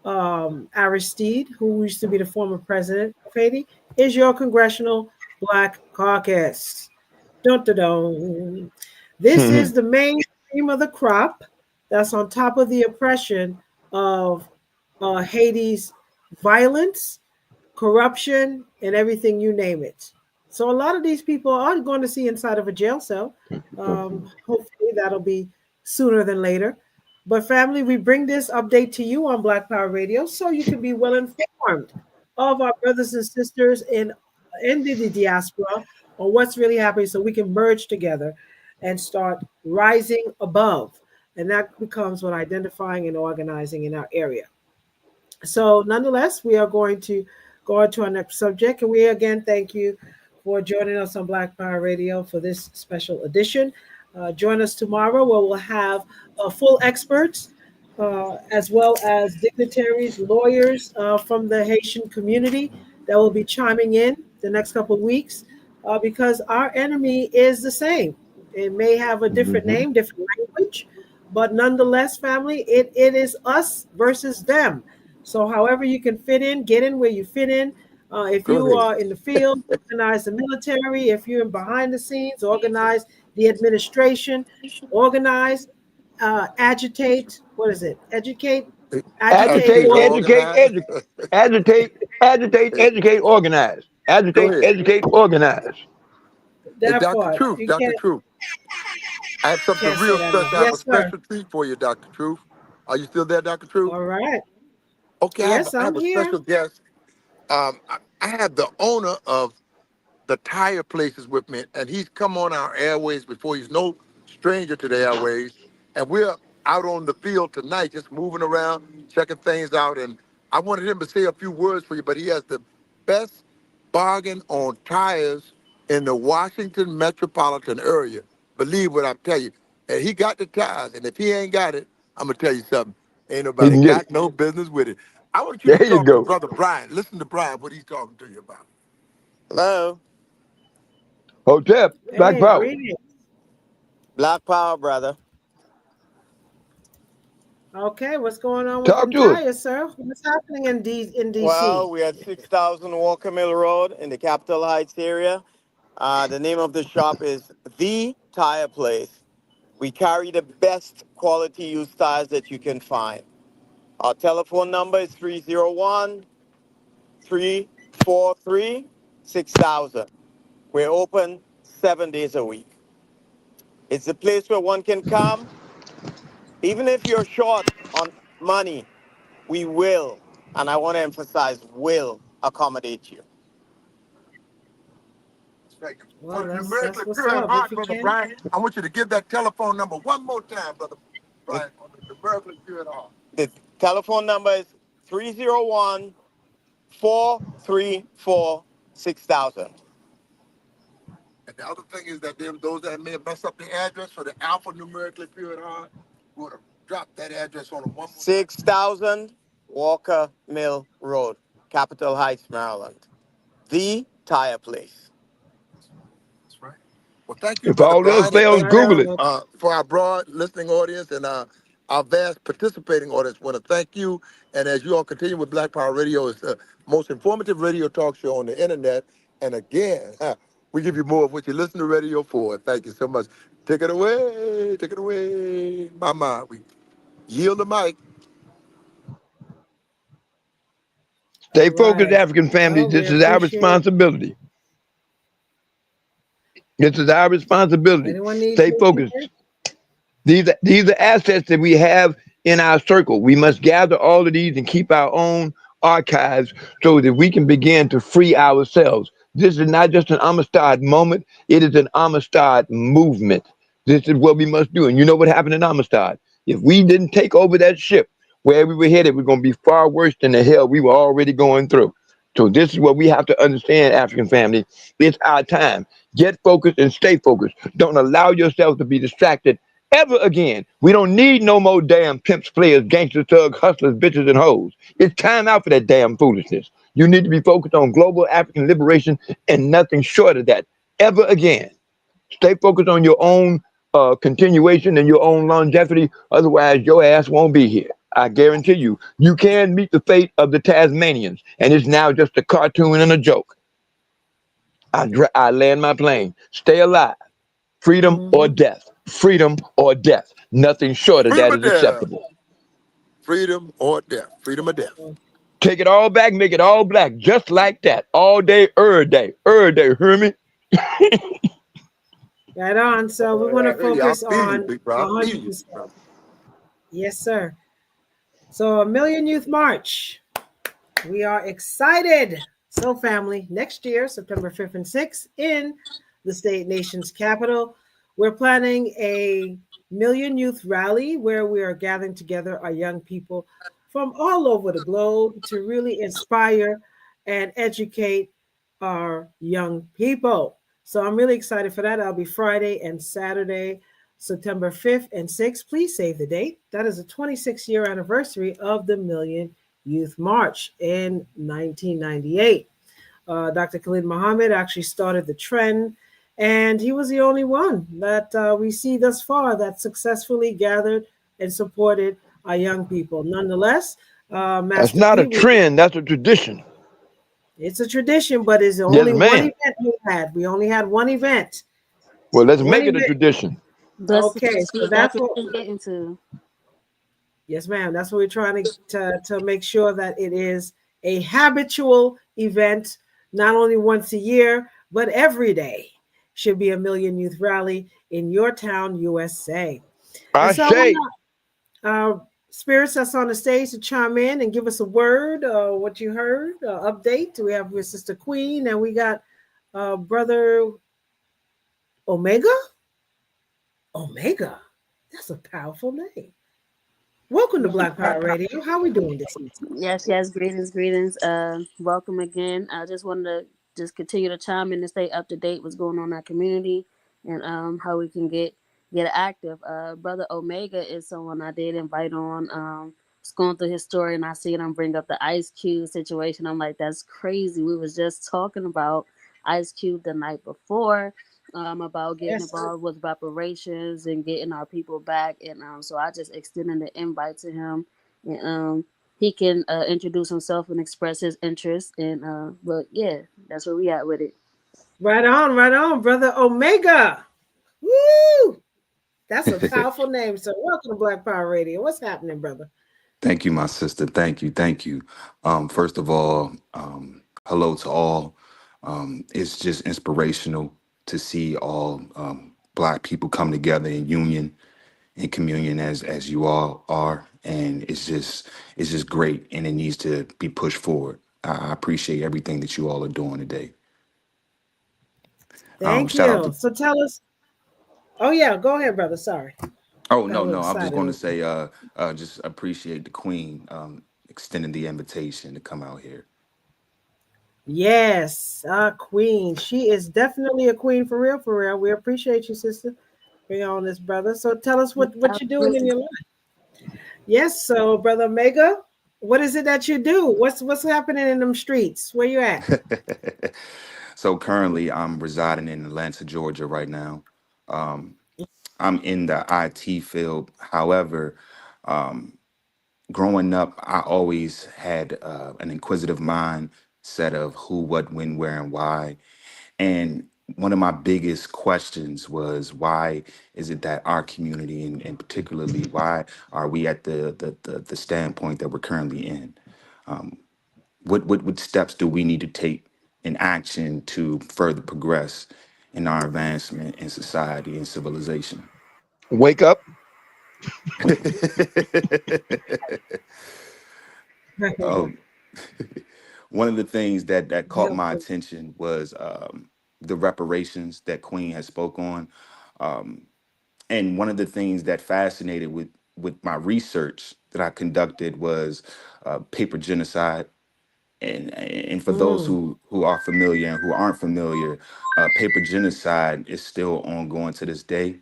Aristide, who used to be the former president of Haiti, is your Congressional Black Caucus. Dun, dun, dun. This is them. the main cream of the crop that's on top of the oppression of Haiti's violence, corruption, and everything, you name it. So a lot of these people are going to see inside of a jail cell. Hopefully that'll be sooner than later. But family, we bring this update to you on Black Power Radio so you can be well informed of our brothers and sisters in the diaspora on what's really happening, so we can merge together and start rising above. And that becomes what identifying and organizing in our area. So, nonetheless, we are going to go on to our next subject. And we again thank you for joining us on Black Power Radio for this special edition. Join us tomorrow where we'll have full experts as well as dignitaries, lawyers from the Haitian community that will be chiming in the next couple of weeks because our enemy is the same. It may have a different Mhm. name, different language, but nonetheless, family, it is us versus them. So, however you can fit in, get in where you fit in. If Go you ahead. are in the field, organize the military. If you're behind the scenes, organize the administration. Organize, agitate. What is it? Educate, agitate, Agitate, Agitate or educate, organize. organize? educate, organize. Go Agitate, ahead. educate, organize. Hey, That Dr. part. Truth, You Dr. Truth. I have something can't say real that enough. special. I have a Yes, sir. special treat for you, Dr. Truth. Are you still there, Dr. Truth? All right. Okay, Yes, I I'm have a here. special guest. I have the owner of the tire places with me, and he's come on our airways before. He's no stranger to the airways, and we're out on the field tonight, just moving around, checking things out. And I wanted him to say a few words for you, but he has the best bargain on tires in the Washington metropolitan area. Believe what I tell you. And he got the tires, and if he ain't got it, I'm gonna tell you something. Ain't He nobody can get it. got no business with it. I want you to There you talk to go. Brother Brian. Listen to Brian, what he's talking to you about. Hello. Hotep, Black Hey, Power. greetings. Black Power, brother. Okay, what's going on with Talk them to us. tires, sir? What's happening in Well, DC? we at 6000 Walker Mill Road in the Capitol Heights area. The name of the shop is The Tire Place. We carry the best quality used tires that you can find. Our telephone number is 301 343 6000. We're open 7 days a week. It's a place where one can come, even if you're short on money, we will, and I want to emphasize, will accommodate you. For Well, the that's numerically what's pure in up. If heart, you Brother can. Brian, I want you to give that telephone number one more time, Brother Brian, on the numerically pure in heart. The telephone number is 301 434 6000. And the other thing is that those that may have messed up the address for the Alpha numerically pure in heart, we would have dropped that address on them one more time. 6000 Walker Mill Road, Capitol Heights, Maryland. The Tire Place. That's right. Well, thank you, If Brother all else Brian, and fails, thank Right Google on. it. for our broad listening audience and our vast participating audience. Want to thank you. And as you all continue with Black Power Radio, it's the most informative radio talk show on the internet. And again, we give you more of what you listen to radio for. Thank you so much. Take it away. Take it away. Mama, we yield the mic. Stay All focused, right. African family. Well, we This is our appreciate responsibility. This is our responsibility. anyone needs Stay focused. anything. These are assets that we have in our circle. We must gather all of these and keep our own archives so that we can begin to free ourselves. This is not just an Amistad moment, it is an Amistad movement. This is what we must do. And you know what happened in Amistad? If we didn't take over that ship where we were headed, we're going to be far worse than the hell we were already going through. So this is what we have to understand, African family. It's our time. Get focused and stay focused. Don't allow yourself to be distracted ever again. We don't need no more damn pimps, players, gangsters, thugs, hustlers, bitches, and hoes. It's time out for that damn foolishness. You need to be focused on global African liberation and nothing short of that ever again. Stay focused on your own continuation and your own longevity. Otherwise, your ass won't be here. I guarantee you. You can meet the fate of the Tasmanians, and it's now just a cartoon and a joke. I land my plane. Stay alive. Freedom or Mm-hmm. death. Freedom or death. Nothing short of Freedom that or is death. acceptable. Freedom or death. Freedom or death. Take it all back, make it all black, just like that. All day, day, hear me? Right on. So we want to I focus feel you, on big bro. I feel you, 100%. big bro. Yes, sir. So, a Million Youth March. We are excited. So, family, next year, September 5th and 6th, in the state nation's capital, we're planning a Million Youth Rally where we are gathering together our young people from all over the globe to really inspire and educate our young people. So, I'm really excited for that. That'll be Friday and Saturday, September 5th and 6th. Please save the date. That is the 26th-year anniversary of the Million Youth March in 1998. Dr. Khalid Muhammad actually started the trend, and he was the only one that we see thus far that successfully gathered and supported our young people. Nonetheless, That's Master not a P, trend, that's a tradition. it's a tradition, but it's Yes, only one ma'am. event we had. We only had one event. Well, let's One make it a event. tradition. That's the Okay, so that's that's what what. we're getting to. Yes, ma'am. That's what we're trying to make sure that it is a habitual event, not only once a year, but every day should be a Million Youth Rally in your town, USA. And I so I want say, spirits that's on the stage to chime in and give us a word, what you heard, update. We have your sister Queen, and we got brother Omega. Omega. That's a powerful name. Welcome to Black Power Radio. How we doing this evening? Yes, greetings. Welcome again. I just wanted to just continue to chime in and stay up to date what's going on in our community and how we can get active. Brother Omega is someone I did invite on. Was going through his story and I see him bring up the Ice Cube situation. I'm like, that's crazy. We was just talking about Ice Cube the night before. About getting Yes. involved with reparations and getting our people back, and so I just extended the invite to him, and he can introduce himself and express his interest. And but yeah, that's where we at with it. Right on, Brother Omega. Woo! That's a powerful name. So welcome to Black Power Radio. What's happening, brother? Thank you, my sister. Thank you. First of all, hello to all. It's just inspirational to see all Black people come together in union and communion as you all are, and it's just great, and it needs to be pushed forward. I appreciate everything that you all are doing today. Thank Shout out you. to So tell us. Oh yeah, go ahead, brother. Sorry. Oh Got a little no, I'm just excited. going to say just appreciate the Queen extending the invitation to come out here. Yes, our queen. She is definitely a queen for real, for real. We appreciate you, sister, being on this, brother. So tell us what you're doing in your life. Yes, so brother Omega, what is it that you do? What's happening in them streets? Where you at? So currently, I'm residing in Atlanta, Georgia, right now. I'm in the IT field. However, growing up, I always had an inquisitive mindset of who, what, when, where, and why. And one of my biggest questions was, why is it that our community, and particularly why are we at the standpoint that we're currently in? What steps do we need to take in action to further progress in our advancement in society and civilization? Wake up. um, One of the things that caught my attention was the reparations that Queen has spoke on, and one of the things that fascinated with my research that I conducted was paper genocide. And for those who are familiar and who aren't familiar, paper genocide is still ongoing to this day.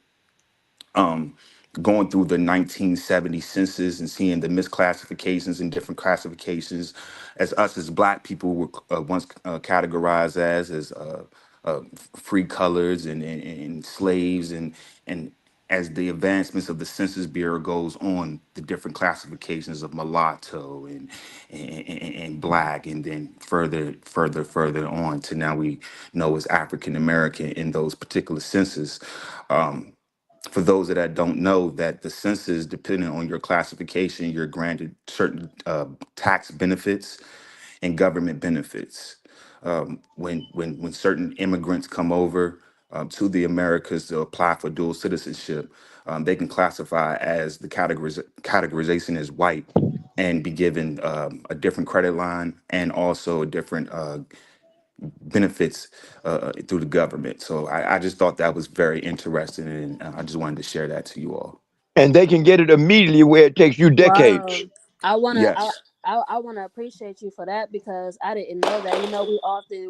Going through the 1970 census and seeing the misclassifications and different classifications, as us as Black people were once categorized as free colors and slaves, and as the advancements of the Census Bureau goes on, the different classifications of mulatto and Black, and then further on to now we know as African American in those particular census. For those that don't know, that the census, depending on your classification, you're granted certain tax benefits and government benefits. When certain immigrants come over to the Americas to apply for dual citizenship, they can classify as the categorization as white and be given a different credit line and also a different benefits through the government. So I just thought that was very interesting, and I just wanted to share that to you all. And they can get it immediately where it takes you decades. Wow. I wanna I, Yes. I want to appreciate you for that because I didn't know that.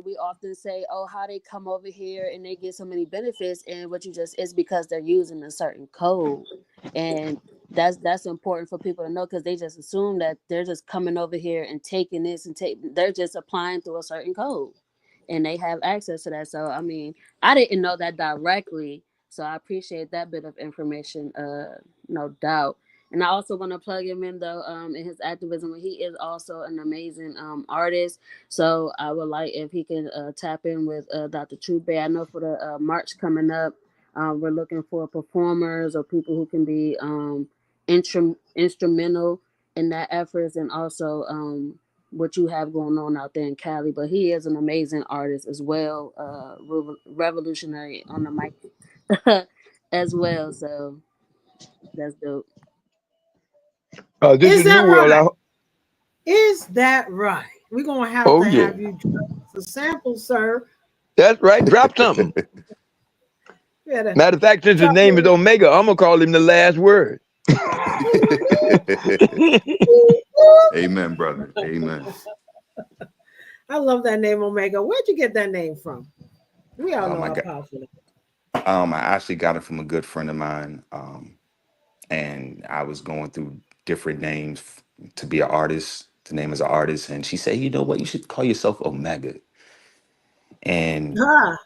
We often say, "Oh, how they come over here and they get so many benefits," and what you just is because they're using a certain code, and that's important for people to know because they just assume that they're just coming over here and taking this and they're just applying through a certain code, and they have access to that. So I mean, I didn't know that directly, so I appreciate that bit of information. No doubt. And I also want to plug him in though, in his activism. He is also an amazing artist. So I would like if he can tap in with Dr. True Bay. I know for the march coming up, we're looking for performers or people who can be instrumental in that efforts, and also what you have going on out there in Cali. But he is an amazing artist as well, revolutionary on the mic as well. So that's dope. This Is is New that World. right? Is that right? We're gonna have Oh to yeah, have you drop a sample, sir. that's right. Drop something. You gotta Matter of fact, since his drop name is your Omega, I'm gonna call him the last word. Amen, brother. Amen. I love that name, Omega. Where'd you get that name from? We all know I how got powerful it is. I actually got it from a good friend of mine. And I was going through different names to be an artist, to name as an artist, and she said, "You know what? You should call yourself Omega." And Ah,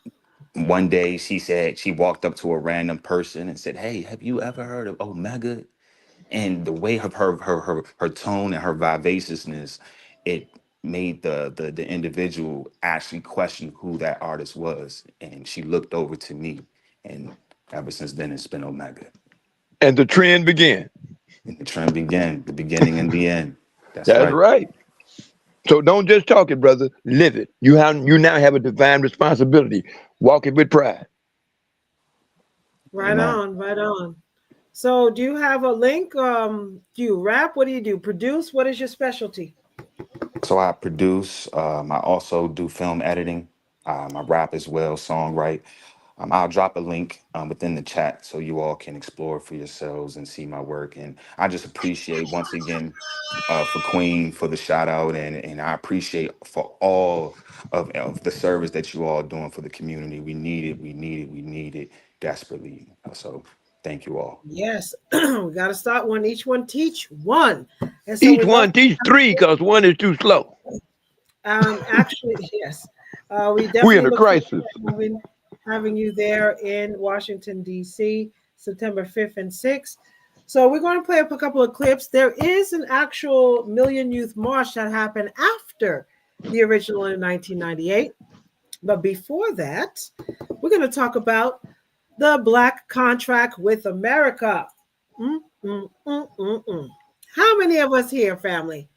one day she said she walked up to a random person and said, "Hey, have you ever heard of Omega?" And the way of her tone and her vivaciousness, it made the individual actually question who that artist was. And she looked over to me, and ever since then it's been Omega. And the trend began. And the trend began, the beginning and the end. That's That's right. right. So don't just talk it, brother. Live it. You now have a divine responsibility. Walk it with pride. right Amen. on, right on. So, do you have a link? Do you rap? What do you do? Produce? What is your specialty? So I produce. I also do film editing. I rap as well, songwrite. I'll drop a link within the chat so you all can explore for yourselves and see my work. And I just appreciate once again for Queen for the shout out, and I appreciate for all of the service that you all doing for the community. We need it. We need it. We need it desperately. So thank you all. Yes, we got to start one. Each one teach one. And so Each we love one teach three because one is too slow. actually, yes. We We in definitely a look forward crisis. to having you there in Washington, D.C., September 5th and 6th. So we're going to play up a couple of clips. There is an actual Million Youth March that happened after the original in 1998. But before that, we're going to talk about the Black Contract with America. Mm, mm, mm, mm, mm. How many of us here, family,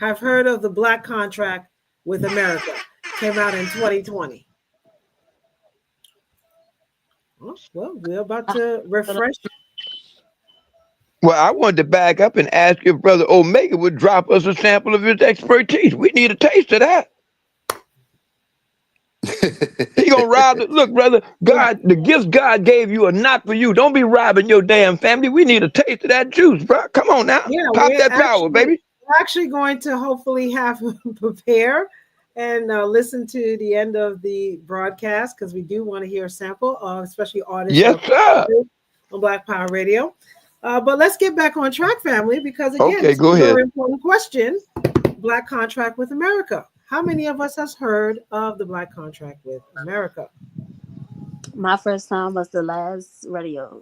have heard of the Black Contract with America? Came out in 2020. Oh, well, we're about to refresh. Well, I wanted to back up and ask if Brother Omega would drop us a sample of his expertise. We need a taste of that. He gonna rob the look, brother. God, the gifts God gave you are not for you. Don't be robbing your damn family. We need a taste of that juice, bro. Come on now. Yeah, Pop that power, baby. we're actually going to hopefully have him prepare and listen to the end of the broadcast because we do want to hear a sample, especially artists Yes, that sir. on Black Power Radio. But let's get back on track, family, because again, Okay, this is go a ahead. very important question. Black Contract with America. How many of us has heard of the Black Contract with America? My first time was the last radio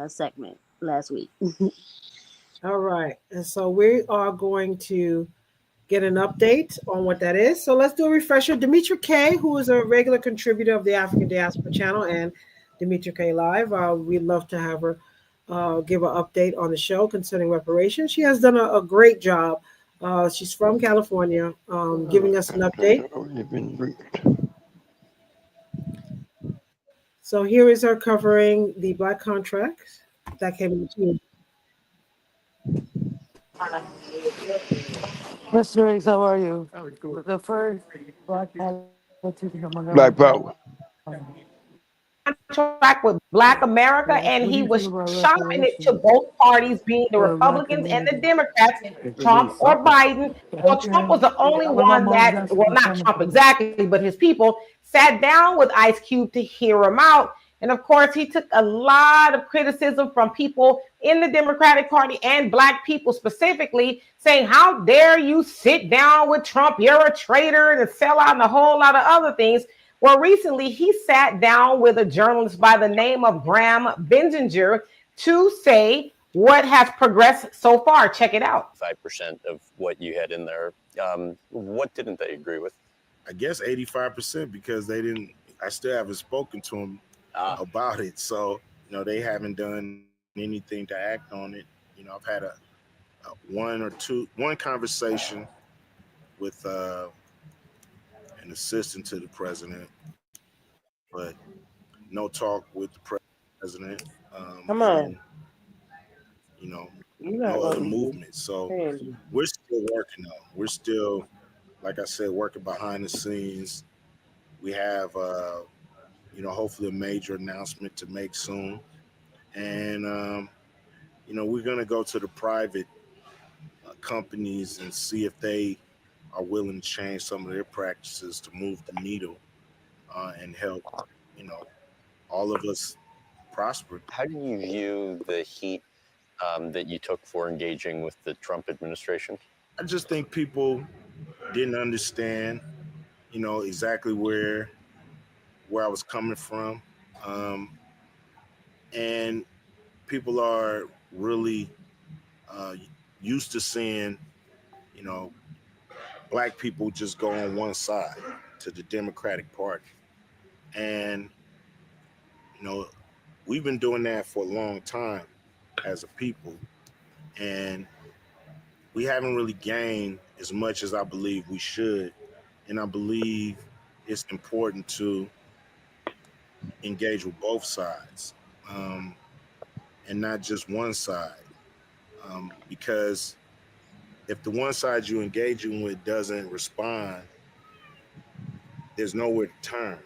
segment last week. All right. And so we are going to get an update on what that is. So let's do a refresher. Demetra K, who is a regular contributor of the African Diaspora Channel and Demetra K Live, we'd love to have her give an update on the show concerning reparations. She has done a great job. She's from California, giving us an update. So here is her covering the Black contracts that came into. Mr. Riggs, how are you? The first black politician I'm Black power. Contract with Black America, and What do he you think was about shopping it to reparations both parties, being the for the black Republicans and the community? Democrats, If they Trump really or suffer. Biden. Well, Trump Okay. was the only What about one Mom that, Jackson well, from not Trump Sankofa? exactly, but his people sat down with Ice Cube to hear him out. And of course, he took a lot of criticism from people in the Democratic Party and Black people specifically, saying, how dare you sit down with Trump? You're a traitor and a sellout and a whole lot of other things. Well, recently he sat down with a journalist by the name of Graham Benzinger to say what has progressed so far. Check it out. 5% of what you had in there. What didn't they agree with? I guess 85% because they didn't. I still haven't spoken to them about it, so they haven't done anything to act on it. I've had one conversation with an assistant to the president, but no talk with the president. Come on. And, You're not no other gonna be movement. So handy. we're still working on. We're still, like I said, working behind the scenes. We have, hopefully a major announcement to make soon, and we're going to go to the private companies and see if they are willing to change some of their practices to move the needle and help, you know, all of us prosper. How do you view the heat that you took for engaging with the Trump administration? I just think people didn't understand, exactly where I was coming from, um, and people are really uh, used to seeing, you know, black people just go on one side to the Democratic Party, and you know, we've been doing that for a long time as a people, and we haven't really gained as much as I believe we should. And I believe it's important to engage with both sides um, and not just one side. Because if the one side you're engaging with doesn't respond, there's nowhere to turn.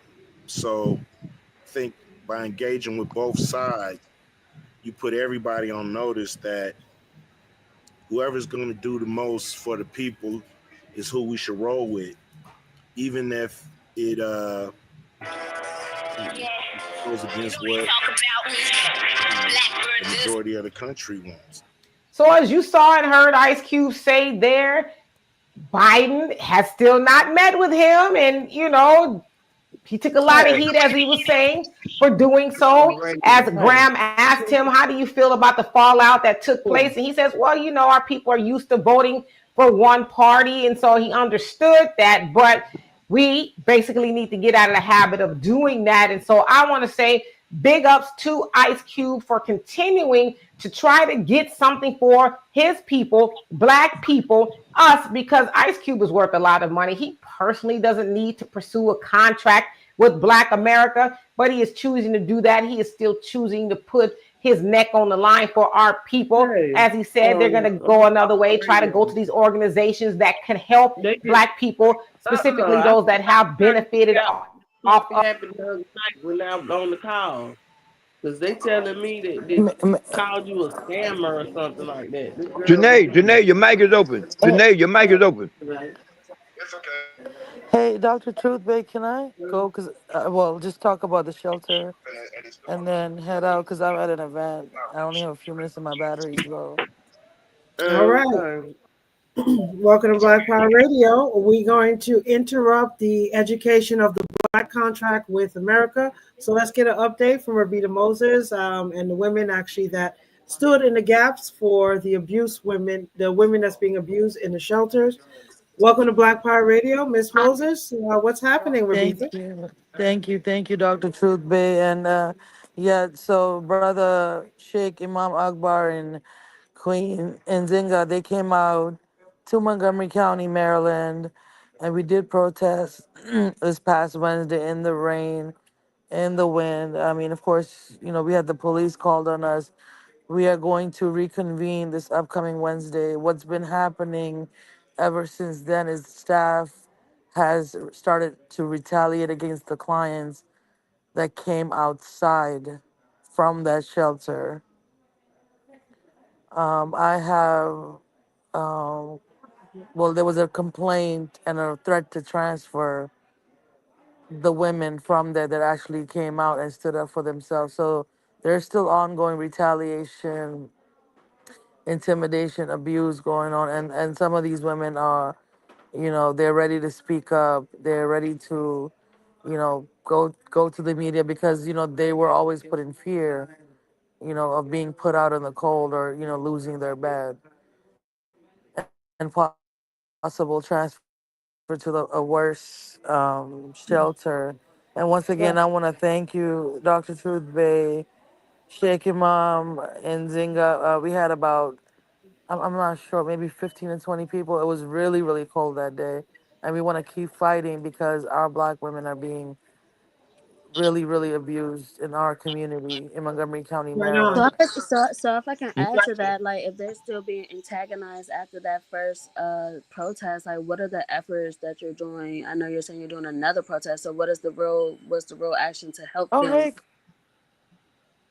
So I think by engaging with both sides, you put everybody on notice that whoever's going to do the most for the people is who we should roll with, even if it goes against what the majority of the country wants. So as you saw and heard Ice Cube say there, Biden has still not met with him, and he took a lot of heat, as he was saying, for doing so. As Graham asked him, how do you feel about the fallout that took place? And he says, well, our people are used to voting for one party. And so he understood that. But we basically need to get out of the habit of doing that. And so I want to say big ups to Ice Cube for continuing to try to get something for his people, black people, us, because Ice Cube is worth a lot of money. He personally doesn't need to pursue a contract with Black America, but he is choosing to do that. He is still choosing to put his neck on the line for our people. As he said, they're going to go another way, try to go to these organizations that can help Black people, specifically I those that have benefited off of. happened the other night when I was on the call. Because they telling me that they called you a scammer or something like that. This girl was Janae, your mic is open. Janae, your mic is open. Hey, Dr. Truthbay, can I go? Because, well, just talk about the shelter and then head out because I'm at an event. I only have a few minutes and my battery's low. All right. Okay. Welcome to Black Power Radio. We're going to interrupt the education of the Black contract with America. So let's get an update from Ravita Moses and the women actually that stood in the gaps for the the women that's being abused in the shelters. Welcome to Black Power Radio, Miss Moses. What's happening, Ravita? Thank you. Thank you, Dr. Truthbay. And yeah, so brother Sheikh Imam Akbar and Queen Nzinga, they came out to Montgomery County, Maryland, and we did protest this past Wednesday in the rain, in the wind. I mean, of course, we had the police called on us. We are going to reconvene this upcoming Wednesday. What's been happening ever since then is staff has started to retaliate against the clients that came outside from that shelter. I have, um, well, there was a complaint and a threat to transfer the women from there that actually came out and stood up for themselves. So there's still ongoing retaliation, intimidation, abuse going on, and some of these women are, they're ready to speak up. They're ready to, go to the media because they were always put in fear, of being put out in the cold or losing their bed and possible transfer to a worse shelter. And once again, I want to thank you, Dr. Truthbay, Sheikh Imam, and Zinga. We had about, I'm not sure, maybe 15 to 20 people. It was really, really cold that day. And we want to keep fighting because our black women are being really, really abused in our community in Montgomery County, Right So, on. Maryland. so if I can add to that, like if they're still being antagonized after that first protest, like what are the efforts that you're doing? I know you're saying you're doing another protest. So what's the real action to help Oh, them?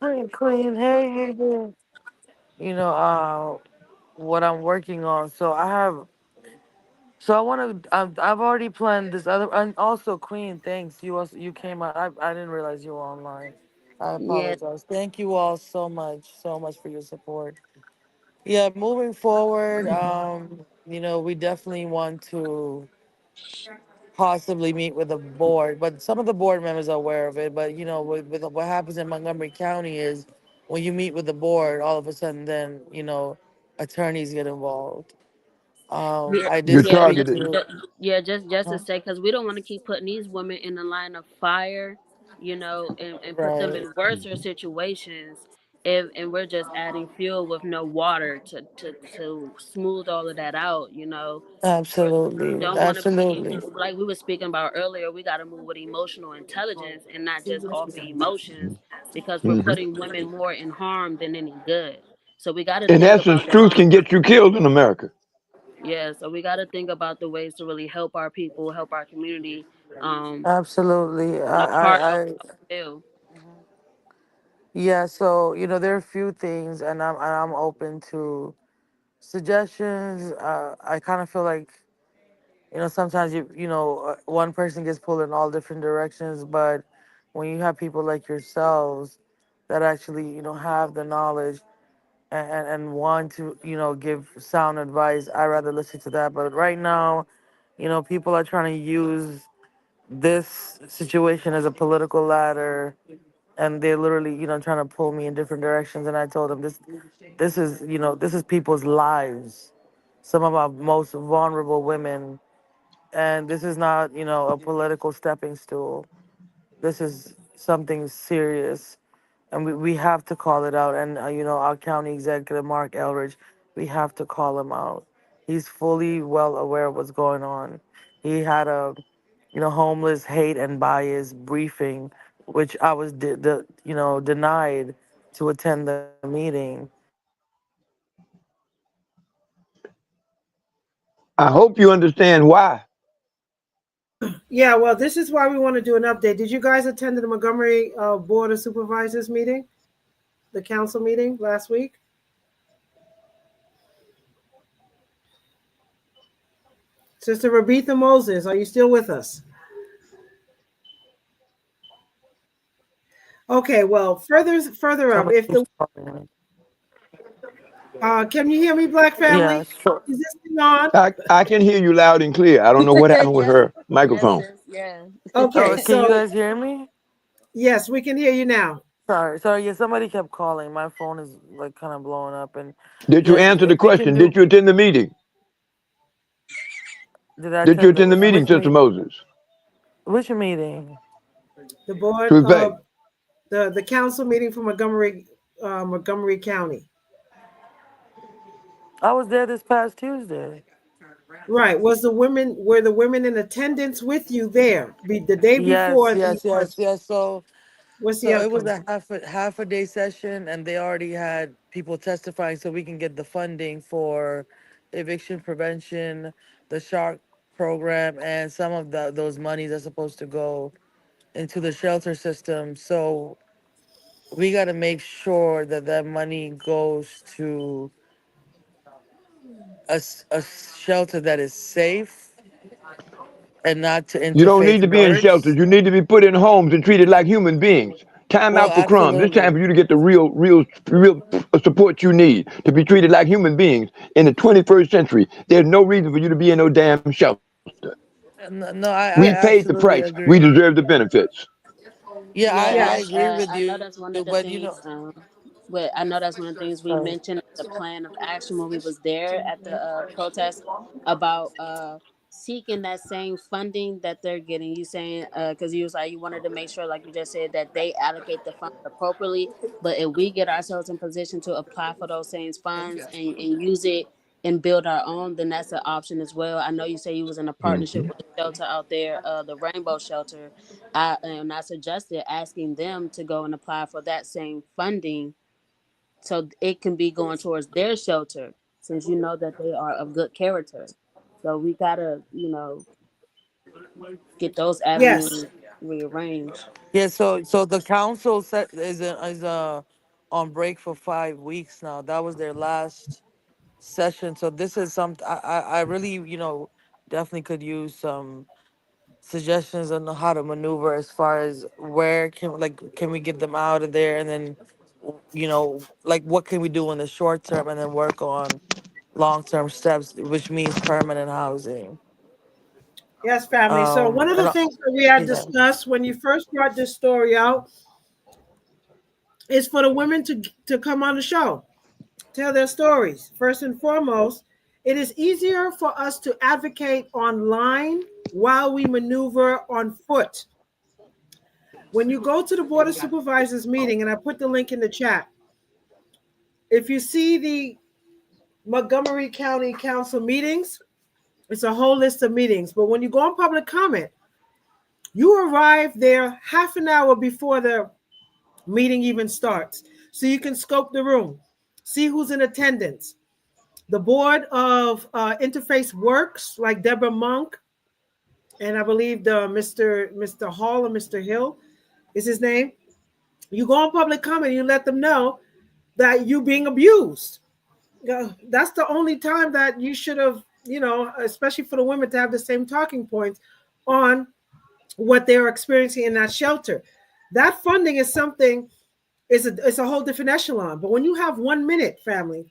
hey, Queen. Hey, hey, hey. you know, what I'm working on. So I have, so I want to, I've already planned this other, and also Queen, thanks. You came out. I didn't realize you were online. I Yeah. apologize. Thank you all so much for your support. Yeah, moving forward, we definitely want to possibly meet with the board, but some of the board members are aware of it. But with what happens in Montgomery County is when you meet with the board, all of a sudden, then attorneys get involved. Yeah, I did You're yeah, speak just, targeted. to. just yeah, just to Huh? say, because we don't want to keep putting these women in the line of fire, and put them Right. in worse situations. And we're just adding fuel with no water to smooth all of that out. Absolutely, Don't want to be absolutely, like we were speaking about earlier. We got to move with emotional intelligence and not just off of emotions, because we're Hmm. putting women more in harm than any good. So we got to In think essence, about the truth long can term. get you killed in America. Yeah, so we got to think about the ways to really help our people, help our community. Um, absolutely. a part of I the bill. Yeah. So there are a few things, and I'm open to suggestions. I kind of feel like sometimes one person gets pulled in all different directions, but when you have people like yourselves that actually have the knowledge and want to give sound advice, I rather listen to that. But right now, people are trying to use this situation as a political ladder, and they're literally trying to pull me in different directions. And I told them this is people's lives, some of our most vulnerable women, and this is not a political stepping stool. This is something serious, and we have to call it out. And our county executive Mark Eldridge, we have to call him out. He's fully well aware of what's going on. He had a homeless hate and bias briefing, which I was denied to attend the meeting. I hope you understand why. Yeah, well, this is why we want to do an update. Did you guys attend the Montgomery Board of Supervisors meeting, the council meeting last week? Sister Rabitha Moses, are you still with us? Okay, well, further up, Somebody if keeps the calling me. can you hear me, Black Yeah, family? sure. Is this thing on? I can hear you loud and clear. I don't know what happened with Yes, her yes, microphone. sis, yeah. Okay, Oh, can you so guys hear me? yes, we can hear you now. Sorry. Yeah, somebody kept calling. My phone is like kind of blowing up, and Did you yeah, answer the if we can question? Did do. you attend the meeting? Did I Did you attend the attend the meeting, which Sister meeting? Moses? Which meeting? The board Tuesday. of the council meeting for Montgomery County. I was there this past Tuesday. Right. Were the women in attendance with you there? The day Yes, before the yes, yes, yes. So what's the So it was outcome? a half a day session, and they already had people testifying, so we can get the funding for eviction prevention, the shark program, and some of those monies are supposed to go into the shelter system. So we got to make sure that that money goes to a shelter that is safe and not to You don't need interfaith to be in shelters. groups. You need to be put in homes and treated like human beings. Time Well, out for crumbs. It's time absolutely. for you to get the real support you need to be treated like human beings in the 21st century. There's no reason for you to be in no damn shelter. No, no, I We paid the absolutely price. We agree. deserve the benefits. Yeah, I Yes. agree with I know you, that's one of the but things. But I know that's one of the things we sorry. mentioned as a plan of action when we was there at the protest about seeking that same funding that they're getting. You saying because you was like you wanted to make sure, like you just said, that they allocate the funds appropriately. But if we get ourselves in position to apply for those same funds and use it and build our own, then that's an option as well. I know you say you was in a partnership Mhm. with a shelter out there, the Rainbow Shelter. I suggested asking them to go and apply for that same funding so it can be going towards their shelter, since you know that they are of good character. So we gotta, get those Yes. avenues rearranged. Yeah, so the council set is a on break for 5 weeks now. That was their last session. So this is something I really, definitely could use some suggestions on how to maneuver as far as where can we get them out of there, and then like what can we do in the short term, and then work on long term steps, which means permanent housing. Yes, family. So one of the And things that we had yeah. discussed when you first brought this story out is for the women to come on the show, tell their stories. First and foremost, it is easier for us to advocate online while we maneuver on foot. When you go to the Board of Supervisors meeting, and I put the link in the chat, if you see the Montgomery County Council meetings, it's a whole list of meetings. But when you go on public comment, you arrive there half an hour before the meeting even starts. So you can scope the room, see who's in attendance. The Board of Interface Works, like Deborah Monk, and I believe the Mr. Hall or Mr. Hill is his name. You go on public comment, you let them know that you being abused. That's the only time that you should have, especially for the women to have the same talking points on what they're experiencing in that shelter. That funding is something, it's a whole different echelon. But when you have 1 minute, family,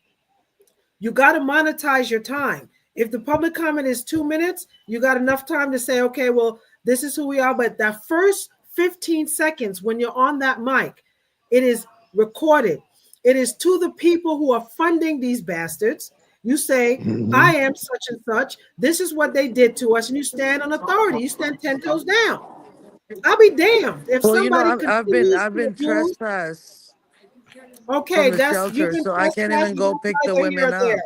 you got to monetize your time. If the public comment is 2 minutes, you got enough time to say, okay, well, this is who we are. But that first 15 seconds when you're on that mic, it is recorded. It is to the people who are funding these bastards. You say, Hmm. I am such and such. This is what they did to us. And you stand on authority. You stand 10 toes down. I'll be damned if Well, somebody continues I've to been abuse. trespassed from Okay, the that's you've shelter, been so I can't trespassed, even and go that's pick the neither here women or there. up.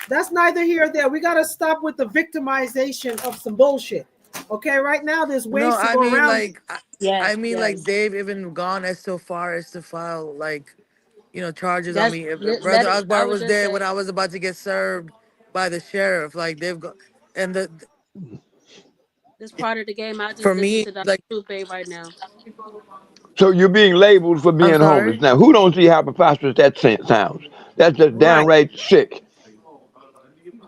That's neither here or there. We got to stop with the victimization of some bullshit. Okay, right now there's No, ways to go around it. I Yes, mean, like, yes. they've even gone as so far as to file, like, charges on That's me. If let Brother it. I Akbar was was just there when saying. I was about to get served by the sheriff, like, they've got, and This part of the game. I for just listen me, to Dr. like, Lupe right now. So you're being labeled for I'm being homeless. sorry. Now, who don't see how preposterous that sounds? That's just Right, downright sick.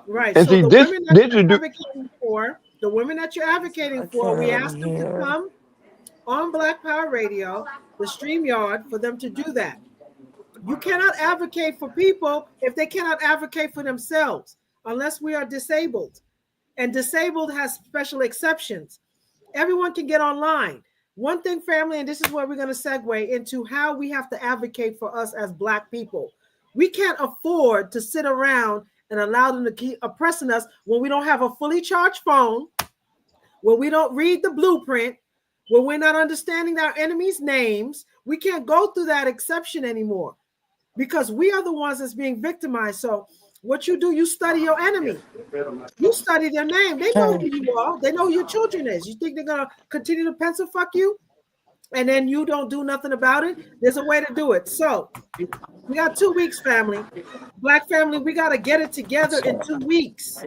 right. And So see, the this women that this is you're advocating for, the women that you're advocating I for, can't we even asked them to hear. come on Black Power Radio, the stream yard, for them to do that. You cannot advocate for people if they cannot advocate for themselves, unless we are disabled. And disabled has special exceptions. Everyone can get online. One thing, family, and this is where we're going to segue into how we have to advocate for us as Black people. We can't afford to sit around and allow them to keep oppressing us when we don't have a fully charged phone, when we don't read the blueprint, when we're not understanding our enemies' names. We can't go through that exception anymore because we are the ones that's being victimized. So, what you do, you study your enemy. You study their name. They know who you are. They know who your children is. You think they're gonna continue to pencil fuck you, and then you don't do nothing about it? There's a way to do it. So we got 2 weeks, family. Black family, we gotta get it together in 2 weeks.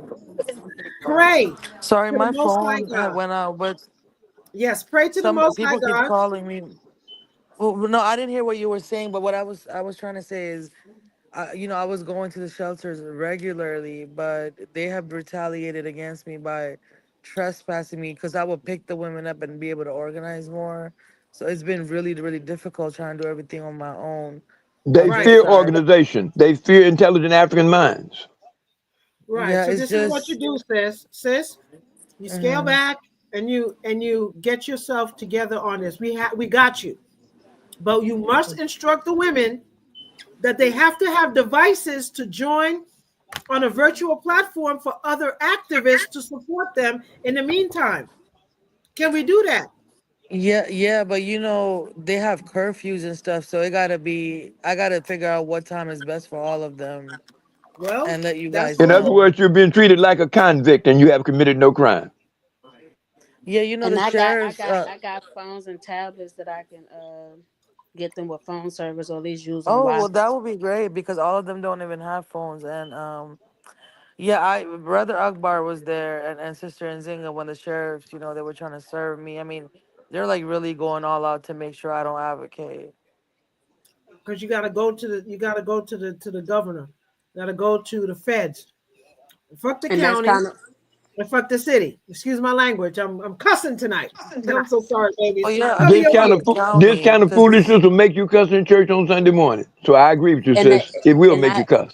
Pray Sorry, to the my Most High phone had God. went out, but Yes, pray to the some Most High people keep God. calling me. Well, no, I didn't hear what you were saying, but what I was trying to say is, I was going to the shelters regularly, but they have retaliated against me by trespassing me because I would pick the women up and be able to organize more. So it's been really, really difficult trying to do everything on my own they on this Right, fear side. organization. They fear intelligent African minds. right. Yeah, So it's this is what you just. do, sis. Sis, you scale Mhm. back and you get yourself together on this. We got you. But you must instruct the women that they have to have devices to join on a virtual platform for other activists to support them in the meantime. Can we do that? Yeah, yeah, but they have curfews and stuff, so I gotta figure out what time is best for all of them Well, and let you that's guys In other know. words, you're being treated like a convict and you have committed no crime. Yeah, And the sheriff's. I got phones and tablets that I can get them with phone service or at least using Oh, Wi-Fi. well, that would be great because all of them don't even have phones. And yeah, I Brother Akbar was there, and Sister Nzinga when the sheriffs, they were trying to serve me. I mean, they're like really going all out to make sure I don't advocate. because you got to go to the governor, you got to go to the feds. Fuck the And that's county. kind of And fuck the city. Excuse my language. I'm cussing tonight. I'm so sorry, Oh babies. yeah, I Cover This your forgot kind the of ears. this county kind of because it's foolishness will make you cuss in church on Sunday morning. So I agree with you, and that, sis. It will and make you I cuss.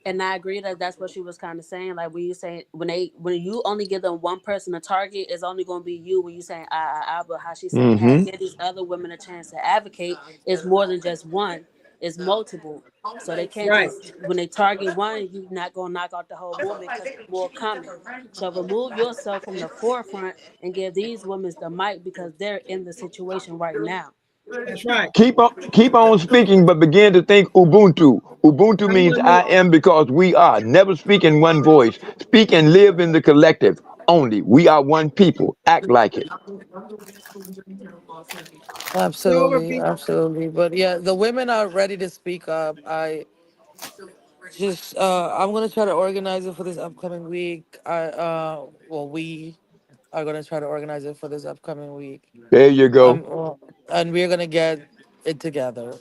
and I agree that that's what she was kind of saying. Like when you say when you only give them one person a target, it's only going to be you. When you saying but how she's saying Mm-hmm. give these other women a chance to advocate is more than just one. It's multiple. So they can't Right. just when they target one, you're not going to knock out the whole movement because there's more coming. So remove yourself from the forefront and give these women the mic because they're in the situation right now. That's right. Keep on speaking, but begin to think Ubuntu. Ubuntu I'm means gonna I am because we are. Never speak in one voice. Speak and live in the collective only. We are one people. Act like it. go over absolutely, people. absolutely. But yeah, the women are ready to speak up. I'm gonna try to organize it for this upcoming week. We are gonna try to organize it for this upcoming week. There you go. Well, and we're gonna get it together.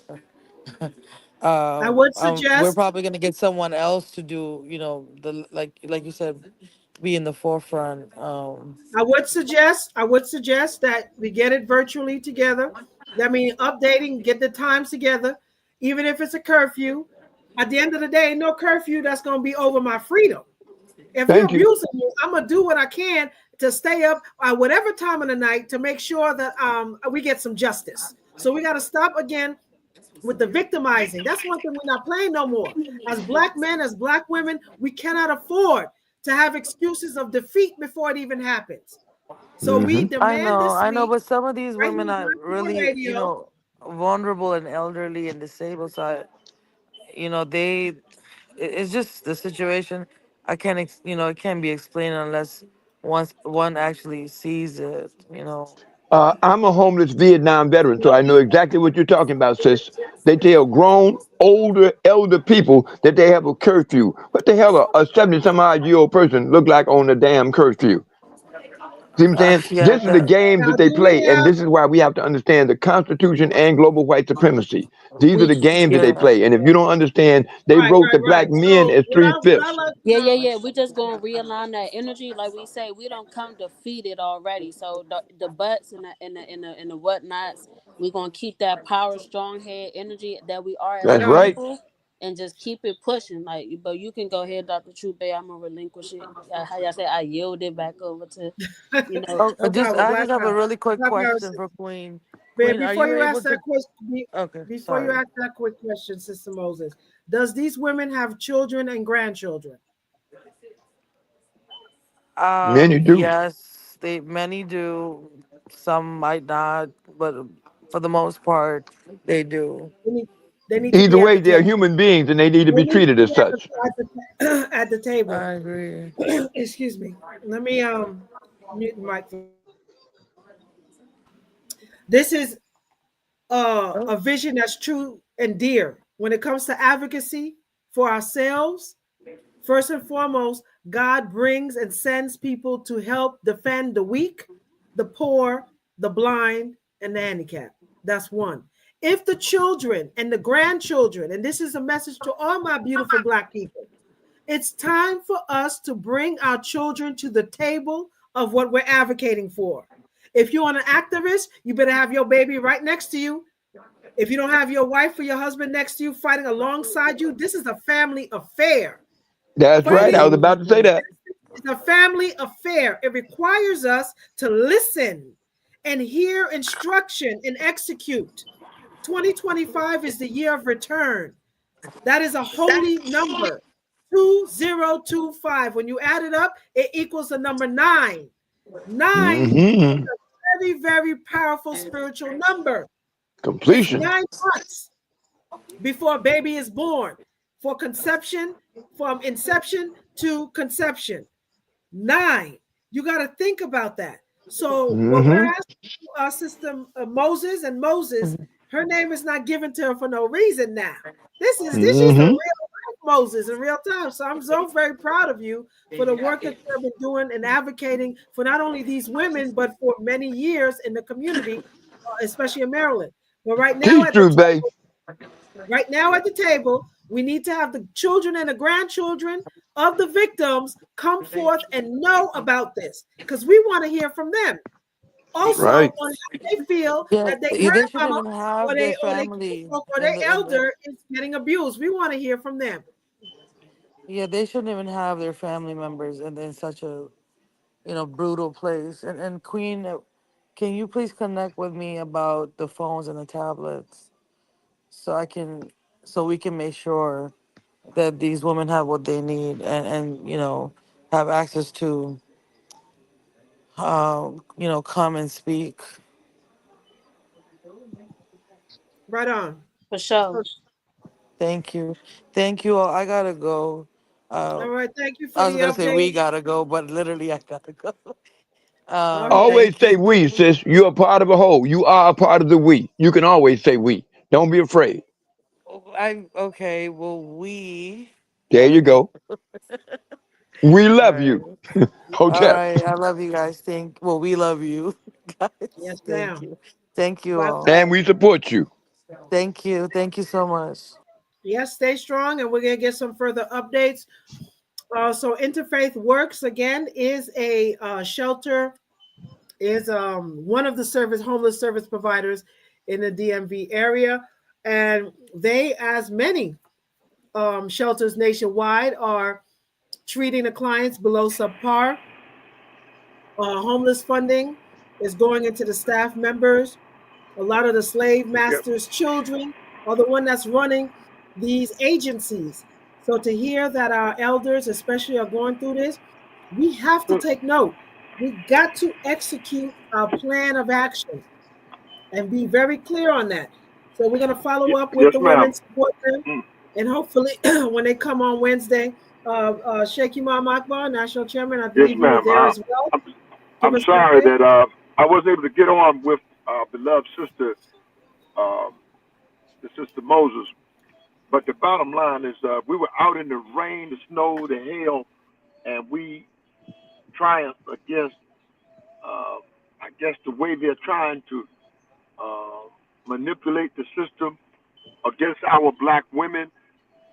I would We're suggest probably gonna get someone else to do, the like you said, be in the forefront. I would suggest that we get it virtually together. That means updating, get the times together, even if it's a curfew. At the end of the day, no curfew that's going to be over my freedom. If you're Thank you. abusing me, I'm gonna do what I can to stay up at whatever time of the night to make sure that we get some justice. So we got to stop again with the victimizing. That's one thing we're not playing no more. As black men, as black women, we cannot afford to have excuses of defeat before it even happens. So we Mm-hmm. demand this I know, week but some of these right here women on are Black Power really, Radio. vulnerable and elderly and disabled. So, it's just the situation. I can't, it can't be explained unless once one actually sees it. I'm a homeless Vietnam veteran, so No, I know exactly what you're talking about, sis. They tell grown, older, elder people that they have a curfew. What the hell a 70 some odd year old person look like on a damn curfew? See what I'm saying? Yeah, This is the game now that they do we play, and have this is why we have to understand the Constitution and global white supremacy. These are We the games that they yeah. play, and if you don't understand, they right, wrote right, the black right. men So as what I 3/5. like Yeah. We just gonna realign that energy, like we say. We don't come defeated already. So the butts and the whatnots, we gonna keep that power, strong head energy that we are as right That's a on. right. people, and just keep it pushing. Like, but you can go ahead, Dr. Trupe. I'm gonna relinquish it. How y'all say? I yield it back over to, you know. Oh, No problem. I Black just have a power. really quick Black power. question for Queen. Babe, Queen, are before you you able ask that to? question, Okay, before you sorry. ask that quick question, Sister Moses, does these women have children and grandchildren? Many do. Yes, many do. Some might not, but for the most part, they do. They need, they need to Either be at way, the they're table. human beings, and they need to They be need to treated be as such. at the table. I agree. Excuse me. Let me mute the mic. This is Oh, a vision that's true and dear when it comes to advocacy for ourselves. First and foremost, God brings and sends people to help defend the weak, the poor, the blind, and the handicapped. That's one. If the children and the grandchildren, and this is a message to all my beautiful Black people, it's time for us to bring our children to the table of what we're advocating for. If you're an activist, you better have your baby right next to you. If you don't have your wife or your husband next to you fighting alongside you, this is a family affair. That's right. I Fighting was about to say that. is a family affair. It requires us to listen and hear instruction and execute. 2025 is the year of return. That is a holy number. 2025. When you add it up, it equals the number nine. Nine is Mm-hmm. a very, very powerful spiritual number. It's Completion. 9 months before a baby is born, for conception, from inception to conception. Nine. You got to think about that. So, what we're Mm-hmm. asking our sister Moses, and Moses, her name is not given to her for no reason now. She's a real Mm-hmm. life Moses in real time. So, I'm so very proud of you for the work that you have been doing and advocating for not only these women, but for many years in the community, especially in Maryland. But right now Teach at the truth, babe. table, Right now at the table, we need to have the children and the grandchildren of the victims come forth and know about this because we want to hear from them. That's Also, right. on how they feel Yeah, that their they shouldn't grandmama even or have they their or they family or in their the elder is getting abused. We want to hear from them. yeah, they shouldn't even have their family members in such a brutal place. And Queen, can you please connect with me about the phones and the tablets so so we can make sure that these women have what they need and have access to come and speak. Right on. For sure. Thank you all. I gotta go. All Um, right. Thank you for I was the gonna say we update. gotta go, but literally I gotta go. Okay. Always Thank say you. we, sis. You're a part of a whole. You are a part of the we. You can always say we. Don't be afraid. I okay. Well, we There gotta you go. go. We All love right. you. All Hotel. right. I love you guys. We love you, guys. Yes, Thank ma'am. you. Thank you Bye all. And bye. we support you. Thank you. Thank you so much. Yes, stay strong, and we're gonna get some further updates. So Interfaith Works again is a shelter, is one of the homeless service providers in the DMV area, and they, as many shelters nationwide, are treating the clients below subpar. Homeless funding is going into the staff members. A lot of the slave Yep. masters' children are the one that's running these agencies. So to hear that our elders, especially, are going through this, we have to take note. We got to execute our plan of action and be very clear on that. So we're going to follow up with Yes, the ma'am. women, support them, Mm. and hopefully when they come on Wednesday, Sheikh Imam Akbar, national chairman, I Yes, believe you were ma'am. there as well. Give I'm us an sorry update. that I wasn't able to get on with beloved sister, um, the sister Moses. But the bottom line is, we were out in the rain, the snow, the hail, and we triumphed against, I guess, the way they're trying to manipulate the system against our black women,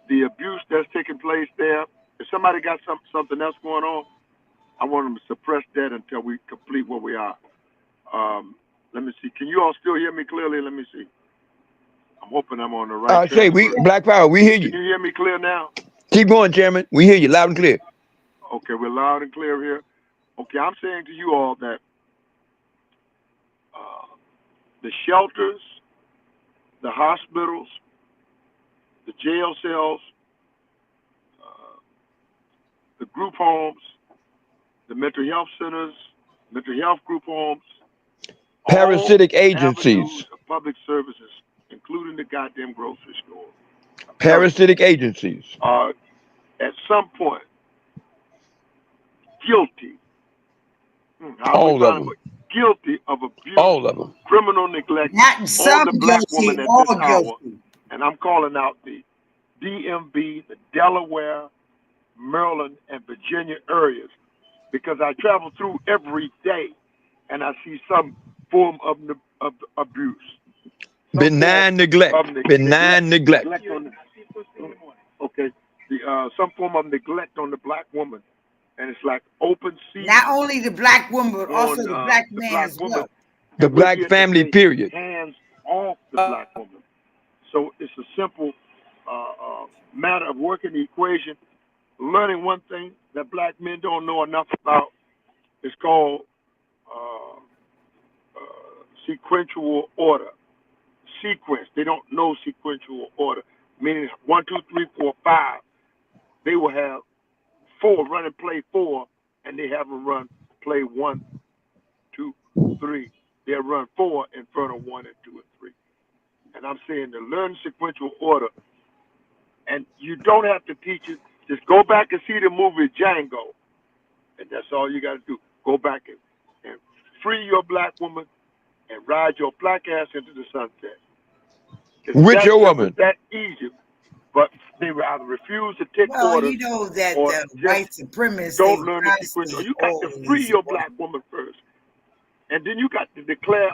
the abuse that's taking place there. If somebody got something else going on, I want them to suppress that until we complete what we are. Let me see. Can you all still hear me clearly? Let me see. I'm hoping I'm on the right Say we transfer. Black Power, we hear Can you. you hear me clear now? Keep going, Chairman. We hear you loud and clear. Okay, we're loud and clear here. Okay, I'm saying to you all that the shelters, the hospitals, the jail cells, uh, the group homes, the mental health centers, mental health group homes, all Parasitic avenues agencies. of public services, including the goddamn grocery store. I'm telling you, Parasitic agencies. at some point, guilty, how do we All of find it? them. Guilty of abuse, All of them. criminal neglect Not on some the black guilty, woman at this all hour. guilty. And I'm calling out the DMV, the Delaware, Maryland, and Virginia areas because I travel through every day and I see some form of abuse, some form Benign of neglect. Benign neglect. neglect on the, okay, some form of neglect on the black woman, and it's like open Not season only the black woman, but also on the black the man black as woman, well. The and we're black here to family, say period. hands off the black woman. So it's a simple matter of working the equation, learning one thing that black men don't know enough about. It's called uh, sequential order. Sequence. They don't know sequential order, meaning 1, 2, 3, 4, 5. They will have 4 run and play 4, and they have them run play 1, 2, 3. They'll run 4 in front of 1 and 2 and 3. And I'm saying to learn sequential order, and you don't have to teach it. Just go back and see the movie Django, and that's all you got to do. Go back and free your black woman and ride your black ass into the sunset. It's With that your simple, woman. it's that easy. But they either refuse to take Well, orders you know that or the just white supremacists, don't they learn the sequential. constantly You got to free always your black woman first. And then you got to declare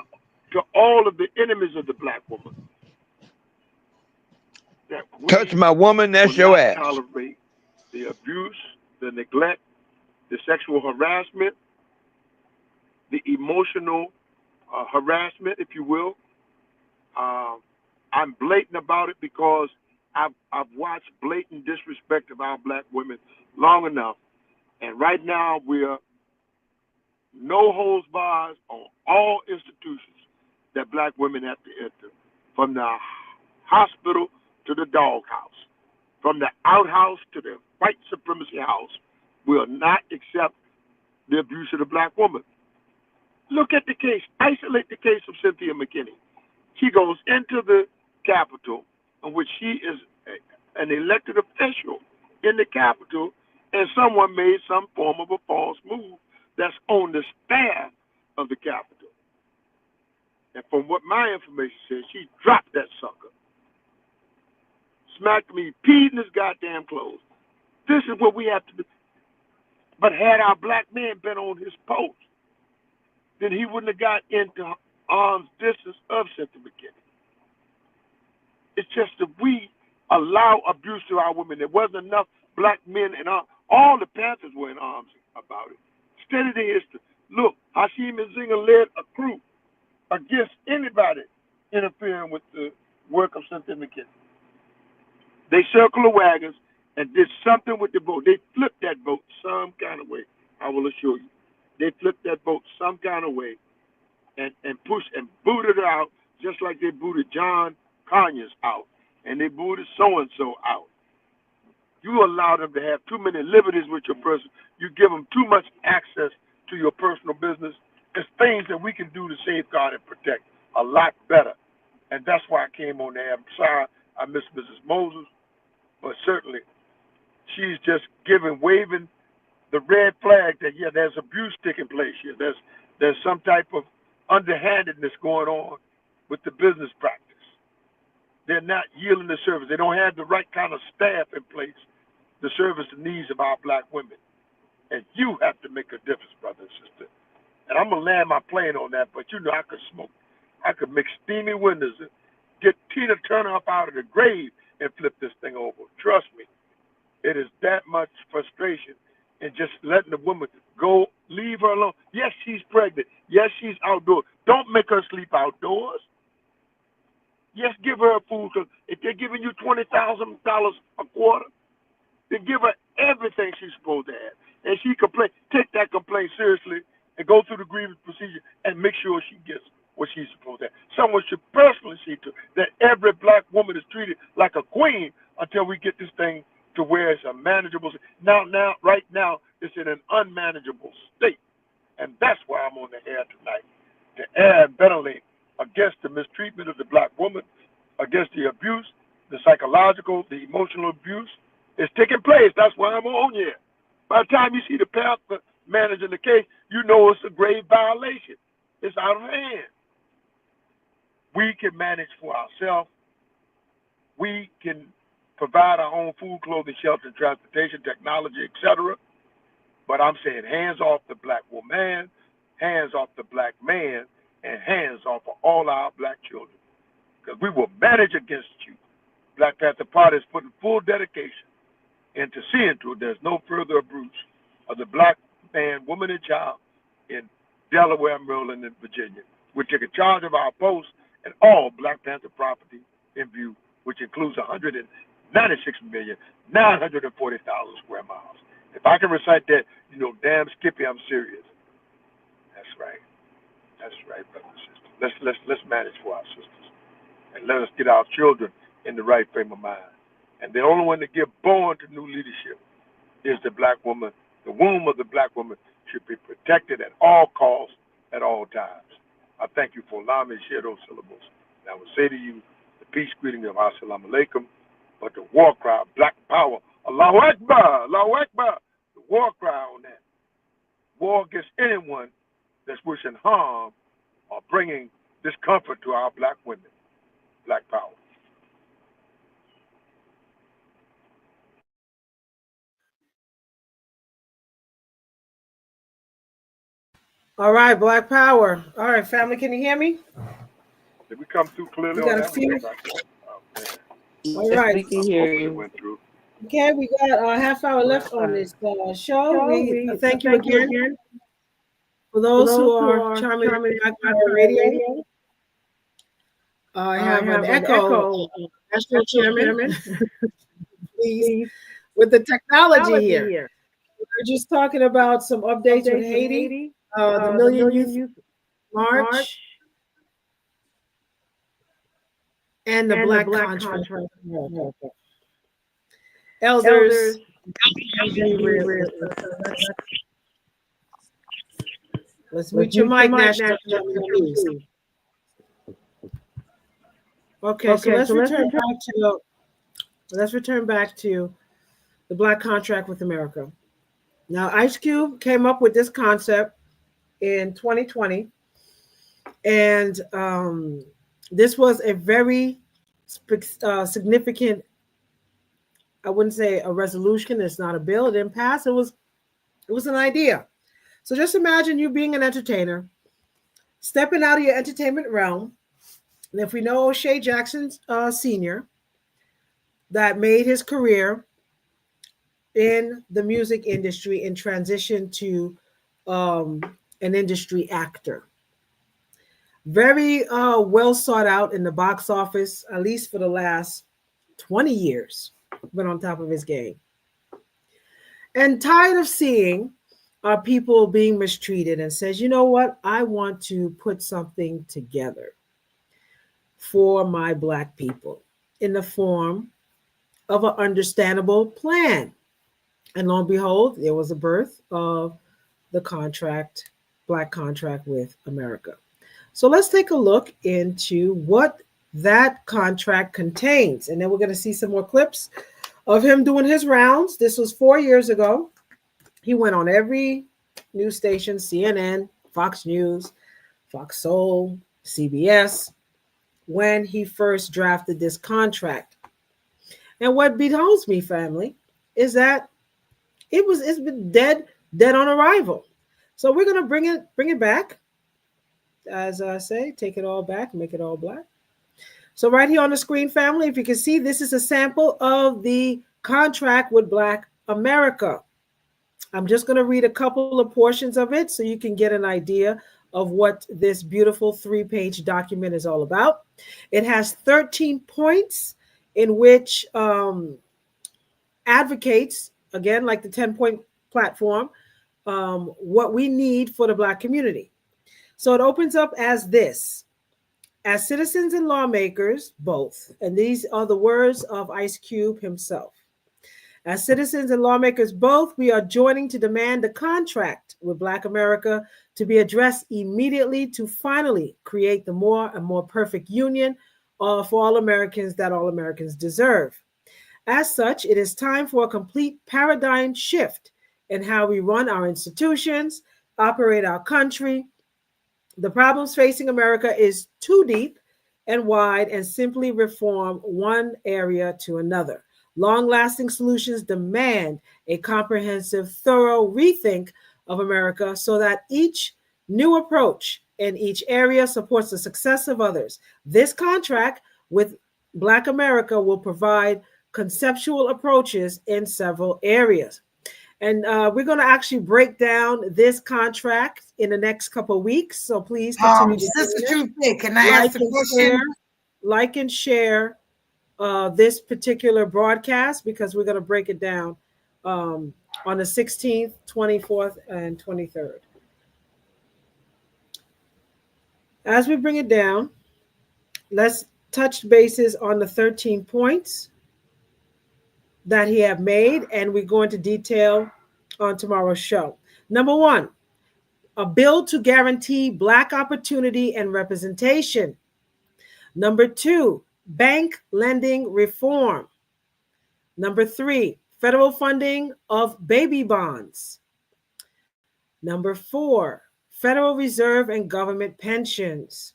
to all of the enemies of the black woman that Touch we my woman, will that's your not ass. tolerate the abuse, the neglect, the sexual harassment, the emotional harassment, if you will. I'm blatant about it because I've watched blatant disrespect of our black women long enough, and right now we're no holds bars on all institutions that black women have to enter, from the hospital to the doghouse, from the outhouse to the white supremacy house. Will not accept the abuse of the black woman. Look at the case. Isolate the case of Cynthia McKinney. She goes into the Capitol, in which she is an elected official in the Capitol, and someone made some form of a false move that's on the staff of the Capitol. And from what my information says, she dropped that sucker, smacked me, peed in his goddamn clothes. This is what we have to do. But had our black men been on his post, then he wouldn't have got into arm's distance of Cynthia McKinney. It's just that we allow abuse to our women. There wasn't enough black men in arms. All the Panthers were in arms about it. Study the history. Look, Hashim Nzinga led a crew against anybody interfering with the work of Cynthia McKinney. They circled the wagons and did something with the vote. They flipped that vote some kind of way, I will assure you. They flipped that vote some kind of way and pushed and booted her out, just like they booted John Conyers out and they booted so-and-so out. You allow them to have too many liberties with your person. You give them too much access to your personal business. It's things that we can do to safeguard and protect a lot better. And that's why I came on there. I'm sorry I miss Mrs. Moses, but certainly she's just waving the red flag that, yeah, there's abuse taking place here. There's some type of underhandedness going on with the business practice. They're not yielding the service. They don't have the right kind of staff in place to service the needs of our black women. And you have to make a difference, brother and sister. And I'm going to land my plane on that, but you know I could smoke. I could make steamy windows and get Tina Turner up out of the grave and flip this thing over. Trust me. It is that much frustration in just letting the woman go, leave her alone. Yes, she's pregnant. Yes, she's outdoors. Don't make her sleep outdoors. Yes, give her food. Cause if they're giving you $20,000 a quarter, then give her everything she's supposed to have. And she complain, take that complaint seriously and go through the grievance procedure and make sure she gets what she's supposed to have. Someone should personally see to that every black woman is treated like a queen until we get this thing to where it's a manageable. Right now, it's in an unmanageable state. And that's why I'm on the air tonight, to air and ventilate against the mistreatment of the black woman, against the abuse, the psychological, the emotional abuse. It's taking place. That's why I'm on here. By the time you see the pastor managing the case, you know it's a grave violation. It's out of hand. We can manage for ourselves. We can provide our own food, clothing, shelter, transportation, technology, etc. But I'm saying hands off the black woman, hands off the black man, and hands off of all our black children. Because we will manage against you. Black Panther Party is putting full dedication into seeing to it there's no further abuse of the black man, woman, and child in Delaware, Maryland, and Virginia. We're taking charge of our posts and all Black Panther property in view, which includes 196,940,000 square miles. If I can recite that, you know, damn Skippy, I'm serious. That's right. That's right, brothers and sisters. Let's manage for our sisters and let us get our children in the right frame of mind. And the only one to get born to new leadership is the black woman. The womb of the black woman should be protected at all costs, at all times. I thank you for allowing me to share those syllables. And I will say to you the peace greeting of Assalamu alaikum, but the war cry, black power, Allahu Akbar, Allahu Akbar, the war cry on that. War against anyone that's wishing harm or bringing discomfort to our black women. Black power. All right, Black Power. All right, family, can you hear me? Did we come through clearly We on got a that? few. Oh, man. All Yes, right. we can hear Hopefully it you. went through. Okay, we got a half hour left on this show. We thank you again for those who are chiming in on Black Power Radio. I have an echo, National Chairman, please, with the technology here. We're just talking about some updates with Haiti, the Million Youth March, and the Black Contract. Elders, be real. Let's mute your mic, National Chairman, please. Okay, so let's return back to the Black Contract with America. Now, Ice Cube came up with this concept in 2020, and this was a very significant. I wouldn't say a resolution. It's not a bill. It didn't pass. It was an idea. So just imagine you being an entertainer, stepping out of your entertainment realm. And if we know O'Shea Jackson Sr., that made his career in the music industry and transitioned to an industry actor. Very well sought out in the box office, at least for the last 20 years, been on top of his game. And tired of seeing people being mistreated, and says, you know what? I want to put something together for my Black people in the form of an understandable plan. And lo and behold, there was a birth of the contract, Black Contract with America. So let's take a look into what that contract contains. And then we're going to see some more clips of him doing his rounds. This was 4 years ago. He went on every news station, CNN, Fox News, Fox Soul, CBS, when he first drafted this contract. And what beholes me, family, is that it's been dead on arrival. So we're gonna bring it back. As I say, take it all back, make it all Black. So right here on the screen, family, if you can see, this is a sample of the contract with Black America. I'm just going to read a couple of portions of it so you can get an idea of what this beautiful 3-page document is all about. It has 13 points in which advocates, again, like the 10-point platform, what we need for the Black community. So it opens up as this: as citizens and lawmakers, both, and these are the words of Ice Cube himself. As citizens and lawmakers both, we are joining to demand the contract with Black America to be addressed immediately to finally create the more and more perfect union for all Americans that all Americans deserve. As such, it is time for a complete paradigm shift in how we run our institutions, operate our country. The problems facing America is too deep and wide, and simply reform one area to another. Long-lasting solutions demand a comprehensive, thorough rethink of America so that each new approach in each area supports the success of others. This contract with Black America will provide conceptual approaches in several areas. And we're going to actually break down this contract in the next couple of weeks. So please continue to Sister Truth, can I ask a question? Like and share this particular broadcast, because we're going to break it down on the 16th, 24th, and 23rd. As we bring it down, let's touch bases on the 13 points that he have made, and we go into detail on tomorrow's show. Number one, a bill to guarantee Black opportunity and representation. Number two, bank lending reform. Number three, federal funding of baby bonds. Number four, Federal Reserve and government pensions.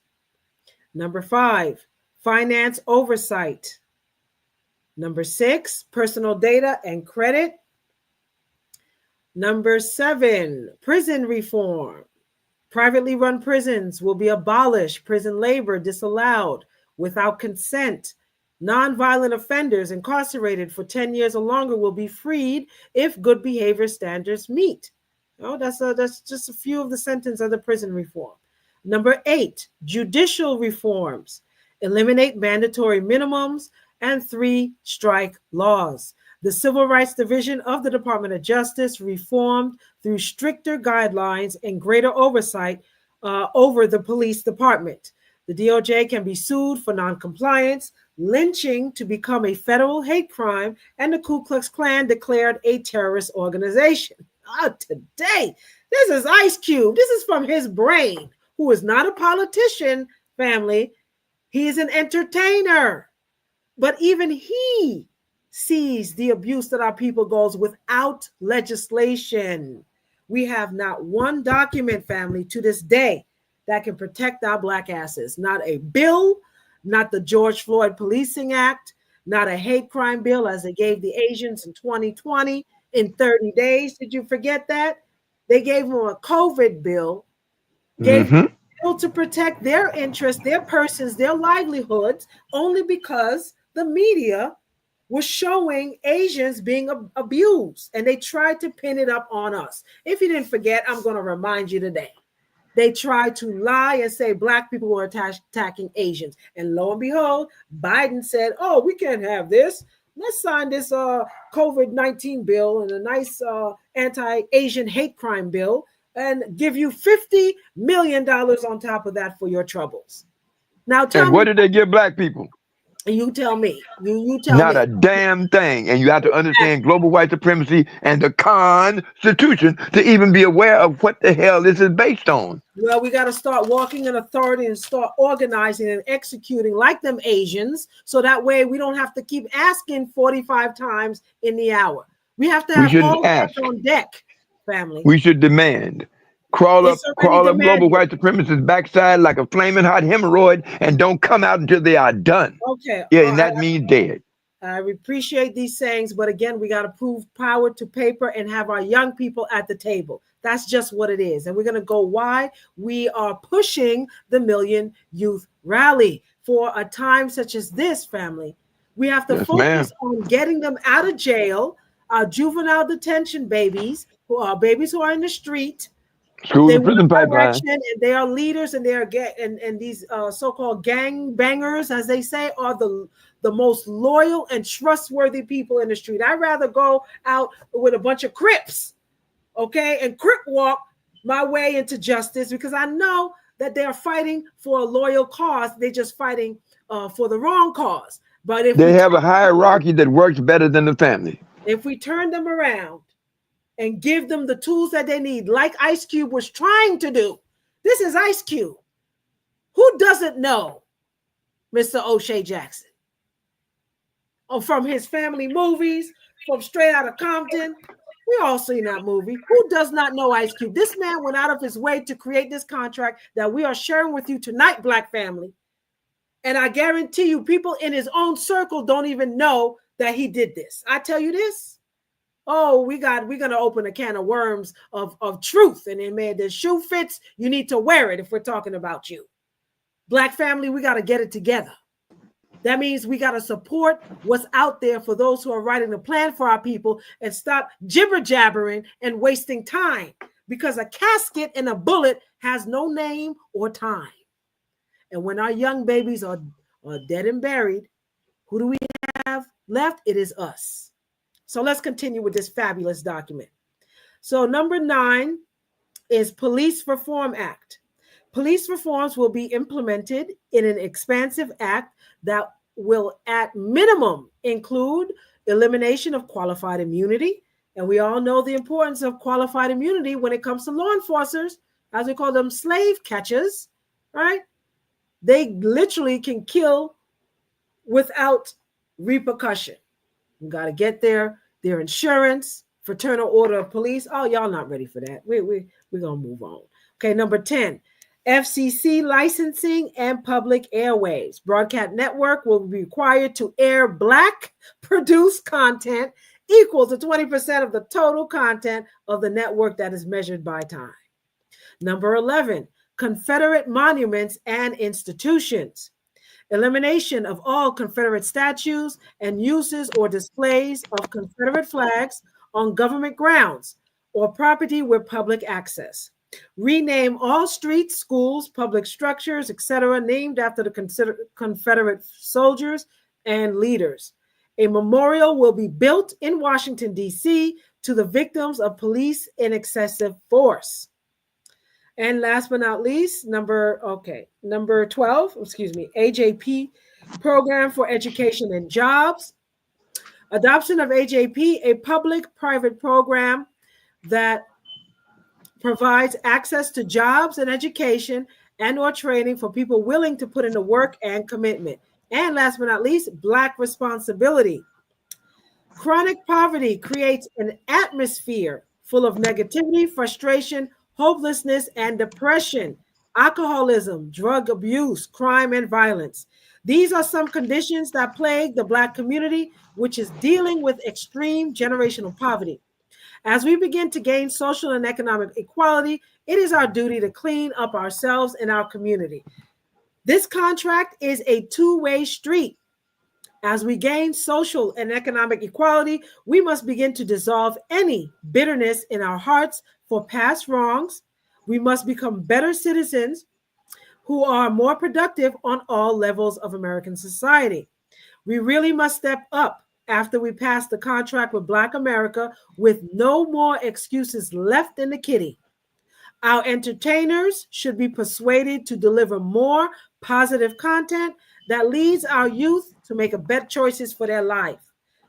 Number five, finance oversight. Number six, personal data and credit. Number seven, prison reform. Privately run prisons will be abolished, prison labor disallowed without consent Nonviolent offenders incarcerated for 10 years or longer will be freed if good behavior standards meet. Oh, that's just a few of the sentences of the prison reform. Number 8, judicial reforms. Eliminate mandatory minimums and 3 strike laws. The Civil Rights Division of the Department of Justice reformed through stricter guidelines and greater oversight over the police department. The DOJ can be sued for noncompliance, lynching to become a federal hate crime, and the Ku Klux Klan declared a terrorist organization. Today, this is Ice Cube. This is from his brain, who is not a politician, family. He is an entertainer. But even he sees the abuse that our people goes without legislation. We have not one document, family, to this day that can protect our Black asses. Not a bill, not the George Floyd Policing Act, not a hate crime bill as they gave the Asians in 2020 in 30 days. Did you forget that? They gave them a COVID bill, gave them a bill to protect their interests, their persons, their livelihoods, only because the media was showing Asians being abused, and they tried to pin it up on us. If you didn't forget, I'm going to remind you today. They tried to lie and say Black people were attacking Asians. And lo and behold, Biden said, oh, we can't have this. Let's sign this COVID-19 bill and a nice anti-Asian hate crime bill and give you $50 million on top of that for your troubles. Now tell me. And what did they give Black people? You tell me. You tell me. Not a damn thing. And you have to understand global white supremacy and the Constitution to even be aware of what the hell this is based on. Well, we got to start walking in authority and start organizing and executing like them Asians, so that way we don't have to keep asking 45 times in the hour. We have to have all hands on deck, family. We should demand. Crawl up global white supremacists' backside like a flaming hot hemorrhoid and don't come out until they are done. Okay. Yeah, and that means dead. I appreciate these sayings, but again, we got to prove power to paper and have our young people at the table. That's just what it is. And we're going to go why we are pushing the Million Youth Rally for a time such as this, family. We have to focus on getting them out of jail, our juvenile detention babies, who are in the street. School to prison pipeline. And they are leaders, and they are and these so-called gang bangers, as they say, are the most loyal and trustworthy people in the street. I'd rather go out with a bunch of Crips, okay, and Crip walk my way into justice, because I know that they are fighting for a loyal cause. They're just fighting for the wrong cause. But if they have a hierarchy that works better than the family. If we turn them around and give them the tools that they need, like Ice Cube was trying to do. This is Ice Cube. Who doesn't know Mr. O'Shea Jackson? Oh, from his family movies, from Straight Outta Compton. We all seen that movie. Who does not know Ice Cube? This man went out of his way to create this contract that we are sharing with you tonight, Black family. And I guarantee you, people in his own circle don't even know that he did this. I tell you this. Oh, we're gonna open a can of worms of truth. And then, man, the shoe fits, you need to wear it if we're talking about you. Black family, we got to get it together. That means we got to support what's out there for those who are writing the plan for our people, and stop jibber jabbering and wasting time, because a casket and a bullet has no name or time. And when our young babies are dead and buried, who do we have left? It is us. So let's continue with this fabulous document. So number 9 is Police Reform Act. Police reforms will be implemented in an expansive act that will at minimum include elimination of qualified immunity. And we all know the importance of qualified immunity when it comes to law enforcers, as we call them, slave catchers, right? They literally can kill without repercussion. You got to get their insurance, fraternal order of police. Oh, y'all not ready for that. We're going to move on. Okay, number 10, FCC licensing and public airwaves. Broadcast network will be required to air Black produced content equal to 20% of the total content of the network that is measured by time. Number 11, Confederate monuments and institutions. elimination of all Confederate statues and uses or displays of Confederate flags on government grounds or property with public access. Rename all streets, schools, public structures, etc., named after the Confederate soldiers and leaders. A memorial will be built in Washington, D.C. to the victims of police and excessive force. And last but not least, number 12, AJP, Program for Education and Jobs. Adoption of AJP, a public-private program that provides access to jobs and education and or training for people willing to put in the work and commitment. And last but not least, Black responsibility. Chronic poverty creates an atmosphere full of negativity, frustration, hopelessness, and depression, alcoholism, drug abuse, crime, and violence. These are some conditions that plague the Black community, which is dealing with extreme generational poverty. As we begin to gain social and economic equality, it is our duty to clean up ourselves and our community. This contract is a two-way street. As we gain social and economic equality, we must begin to dissolve any bitterness in our hearts for past wrongs. We must become better citizens who are more productive on all levels of American society. We really must step up after we pass the contract with Black America with no more excuses left in the kitty. Our entertainers should be persuaded to deliver more positive content that leads our youth to make better choices for their life.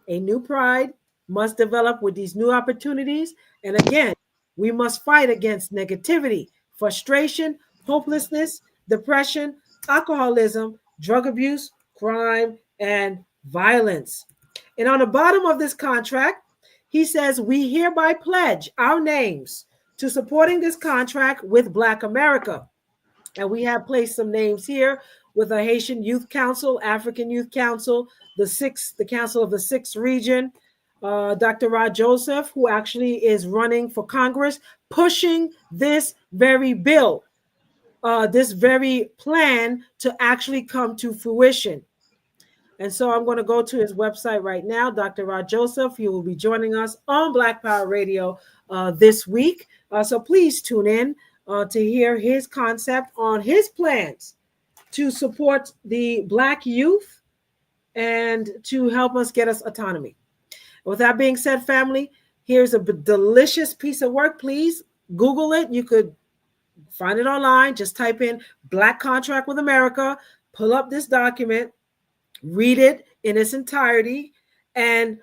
A new pride must develop with these new opportunities. And again, we must fight against negativity, frustration, hopelessness, depression, alcoholism, drug abuse, crime, and violence. And on the bottom of this contract, he says, we hereby pledge our names to supporting this contract with Black America. And we have placed some names here with the Haitian Youth Council, African Youth Council, the Council of the Sixth Region, Dr. Rod Joseph, who actually is running for Congress, pushing this very bill, this very plan to actually come to fruition. And so I'm going to go to his website right now, Dr. Rod Joseph. He will be joining us on Black Power Radio this week. So please tune in to hear his concept on his plans to support the Black youth and to help us get us autonomy. With that being said, family, here's a delicious piece of work. Please Google it. You could find it online. Just type in Black Contract with America, pull up this document, read it in its entirety, and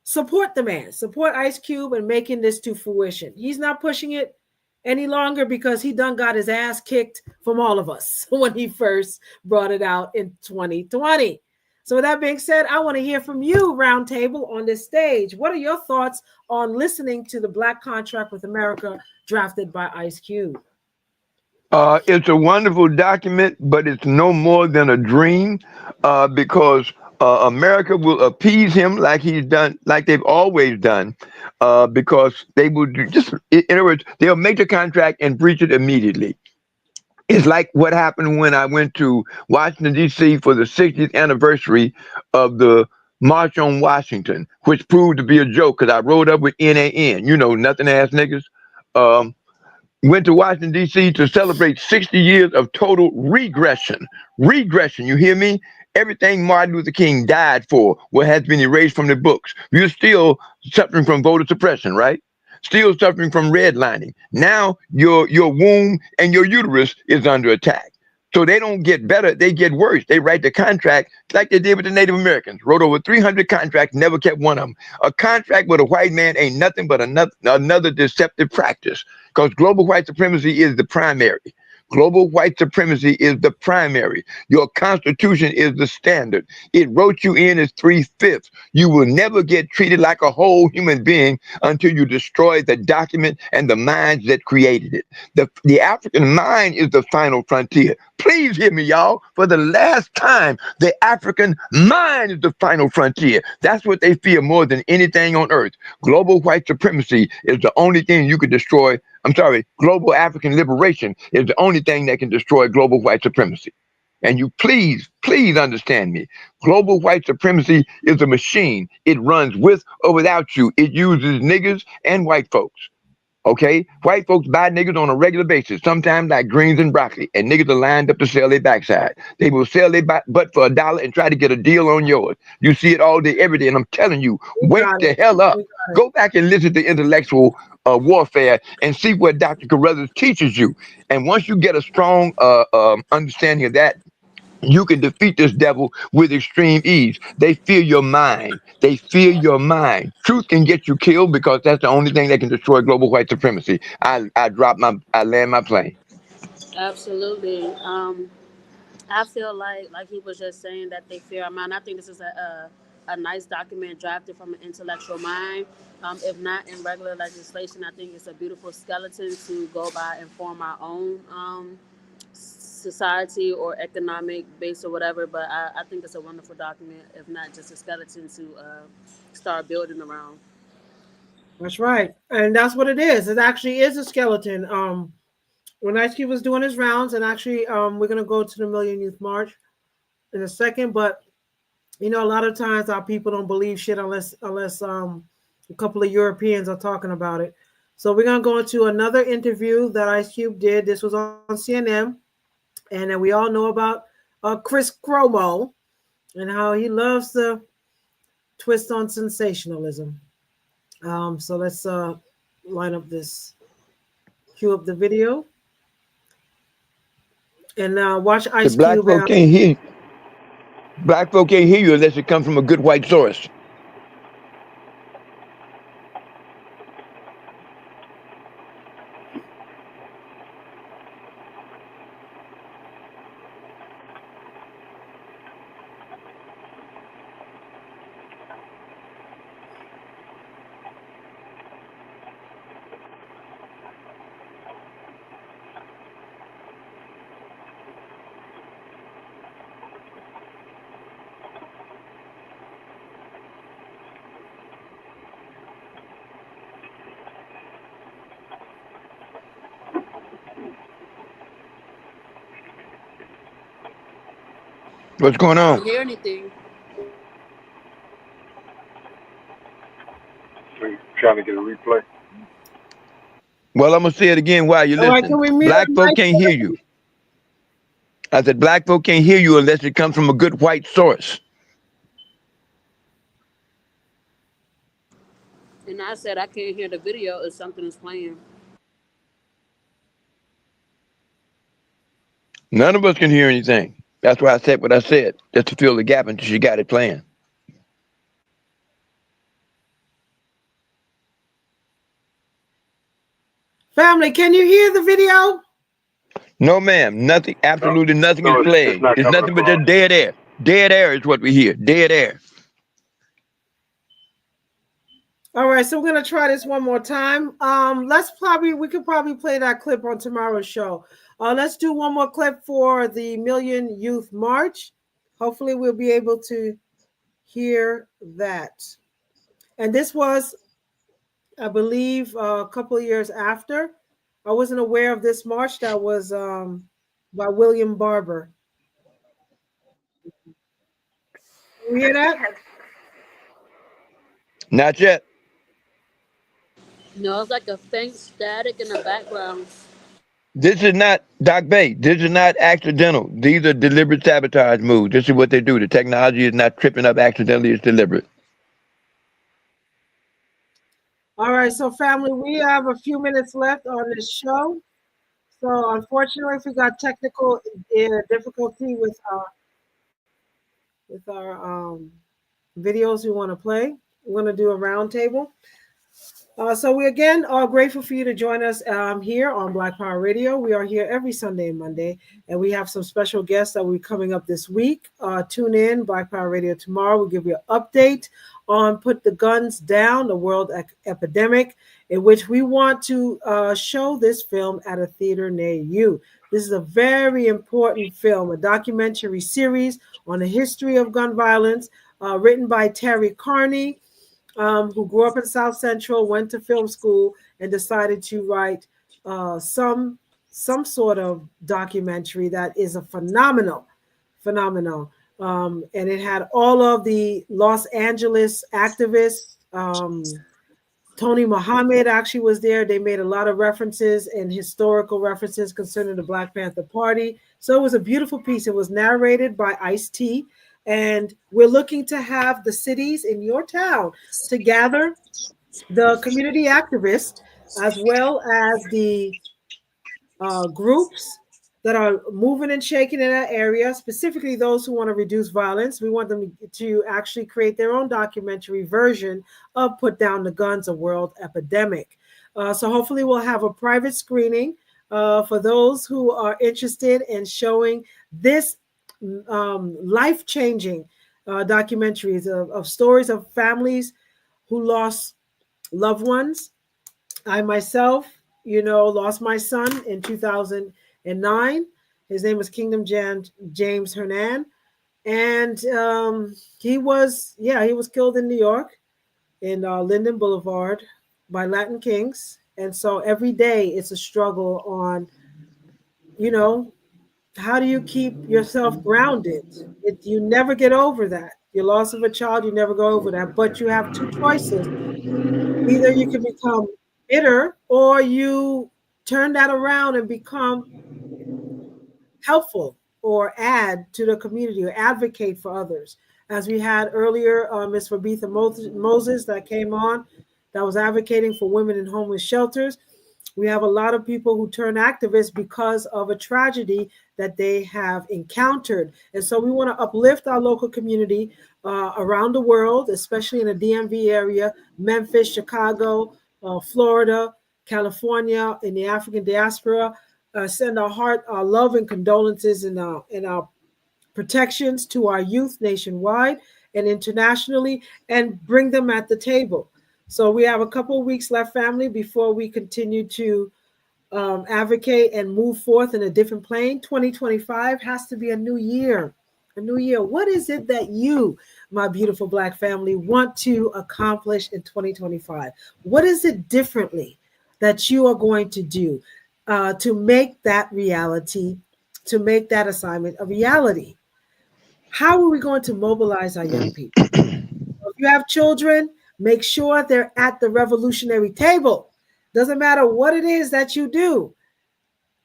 support the man, support Ice Cube in making this to fruition. He's not pushing it any longer because he done got his ass kicked from all of us when he first brought it out in 2020. So with that being said, I want to hear from you, Roundtable, on this stage. What are your thoughts on listening to the Black Contract with America drafted by Ice Cube? It's a wonderful document, but it's no more than a dream because America will appease him like he's done, like they've always done, because they will in other words, they'll make the contract and breach it immediately. It's like what happened when I went to Washington, D.C. for the 60th anniversary of the March on Washington, which proved to be a joke because I rode up with NAN, nothing ass niggas. Went to Washington, D.C. to celebrate 60 years of total regression. Regression, you hear me? Everything Martin Luther King died for has been erased from the books. You're still suffering from voter suppression, right? Still suffering from redlining. Now your womb and your uterus is under attack. So they don't get better, they get worse. They write the contract like they did with the Native Americans. Wrote over 300 contracts, never kept one of them. A contract with a white man ain't nothing but another deceptive practice, because global white supremacy is the primary. Global white supremacy is the primary. Your constitution is the standard. It wrote you in as 3/5. You will never get treated like a whole human being until you destroy the document and the minds that created it. The African mind is the final frontier. Please hear me, y'all. For the last time, the African mind is the final frontier. That's what they fear more than anything on earth. Global white supremacy is the only thing you can destroy. Global African liberation is the only thing that can destroy global white supremacy. And you please, please understand me. Global white supremacy is a machine. It runs with or without you. It uses niggers and white folks. Okay? White folks buy niggas on a regular basis, sometimes like greens and broccoli, and niggas are lined up to sell their backside. They will sell their butt for $1 and try to get a deal on yours. You see it all day, every day, and I'm telling you, We wake got the it. hell up. We got it. Go back and listen to intellectual warfare and see what Dr. Carruthers teaches you. And once you get a strong understanding of that, you can defeat this devil with extreme ease. They fear your mind. They fear your mind. Truth can get you killed because that's the only thing that can destroy global white supremacy. I land my plane. Absolutely. I feel like he was just saying that they fear our mind. I think this is a nice document drafted from an intellectual mind. If not in regular legislation, I think it's a beautiful skeleton to go by and form our own society or economic base or whatever. But I think it's a wonderful document, if not just a skeleton to start building around. That's right. And that's what it is. It actually is a skeleton. When Ice Cube was doing his rounds, and actually we're gonna go to the Million Youth March in a second, but you know, a lot of times our people don't believe shit unless a couple of Europeans are talking about it. So we're gonna go into another interview that Ice Cube did. This was on CNN, and then we all know about Chris Cuomo and how he loves to twist on sensationalism. So let's line up this, cue up the video, and watch The Ice black Cube. folk can't hear. Black folk can't hear you unless it comes from a good white source. What's going I on? don't hear anything. So you're trying to get a replay. Well, I'm gonna say it again while you're All right, listening. can we mute Black our folk mic? can't hear you. I said black folk can't hear you unless it comes from a good white source. And I said I can't hear the video if something is playing. None of us can hear anything. That's why I said what I said, just to fill the gap until she got it playing. Family, can you hear the video? No, ma'am. Nothing. No, Absolutely nothing is no, it's playing. not It's coming nothing but across. just dead air. Dead air is what we hear. Dead air. All right, so we're gonna try this one more time. We could probably play that clip on tomorrow's show. Let's do one more clip for the Million Youth March. Hopefully, we'll be able to hear that. And this was, I believe, a couple of years after. I wasn't aware of this march that was by William Barber. You hear that? Not yet. No, it's like a faint static in the background. This is not Doc Bay. This is not accidental. These are deliberate sabotage moves. This is what they do. The technology is not tripping up accidentally. It's deliberate. All right, so family, we have a few minutes left on this show. So unfortunately, if we got technical difficulty with our videos we want to play, we're going to do a roundtable. So we again are grateful for you to join us here on Black Power Radio. We are here every Sunday and Monday, and we have some special guests that will be coming up this week. Tune in, Black Power Radio tomorrow. We'll give you an update on Put the Guns Down, the World Epidemic, in which we want to show this film at a theater near you. This is a very important film, a documentary series on the history of gun violence, written by Terry Carney, who grew up in South Central, went to film school, and decided to write some sort of documentary that is a phenomenal phenomenal. And it had all of the Los Angeles activists. Tony Muhammad actually was there. They made a lot of references and historical references concerning the Black Panther Party. So it was a beautiful piece. It was narrated by Ice-T. And we're looking to have the cities in your town to gather the community activists as well as the groups that are moving and shaking in that area, specifically those who want to reduce violence. We want them to actually create their own documentary version of Put Down the Guns, a World Epidemic. So hopefully we'll have a private screening for those who are interested in showing this life-changing documentaries of stories of families who lost loved ones. I myself, lost my son in 2009. His name was James Hernan. And he was killed in New York in Linden Boulevard by Latin Kings. And so every day it's a struggle on, how do you keep yourself grounded? You never get over that. Your loss of a child, you never go over that. But you have two choices. Either you can become bitter or you turn that around and become helpful or add to the community or advocate for others. As we had earlier, Ms. Rabitha Moses that came on that was advocating for women in homeless shelters. We have a lot of people who turn activists because of a tragedy that they have encountered. And so we want to uplift our local community around the world, especially in the DMV area, Memphis, Chicago, Florida, California, in the African diaspora. Send our love and condolences and our protections to our youth nationwide and internationally, and bring them at the table. So we have a couple of weeks left, family, before we continue to advocate and move forth in a different plane. 2025 has to be a new year. A new year. What is it that you, my beautiful Black family, want to accomplish in 2025? What is it differently that you are going to do to make that reality, to make that assignment a reality? How are we going to mobilize our young people? If you have children, make sure they're at the revolutionary table. Doesn't matter what it is that you do.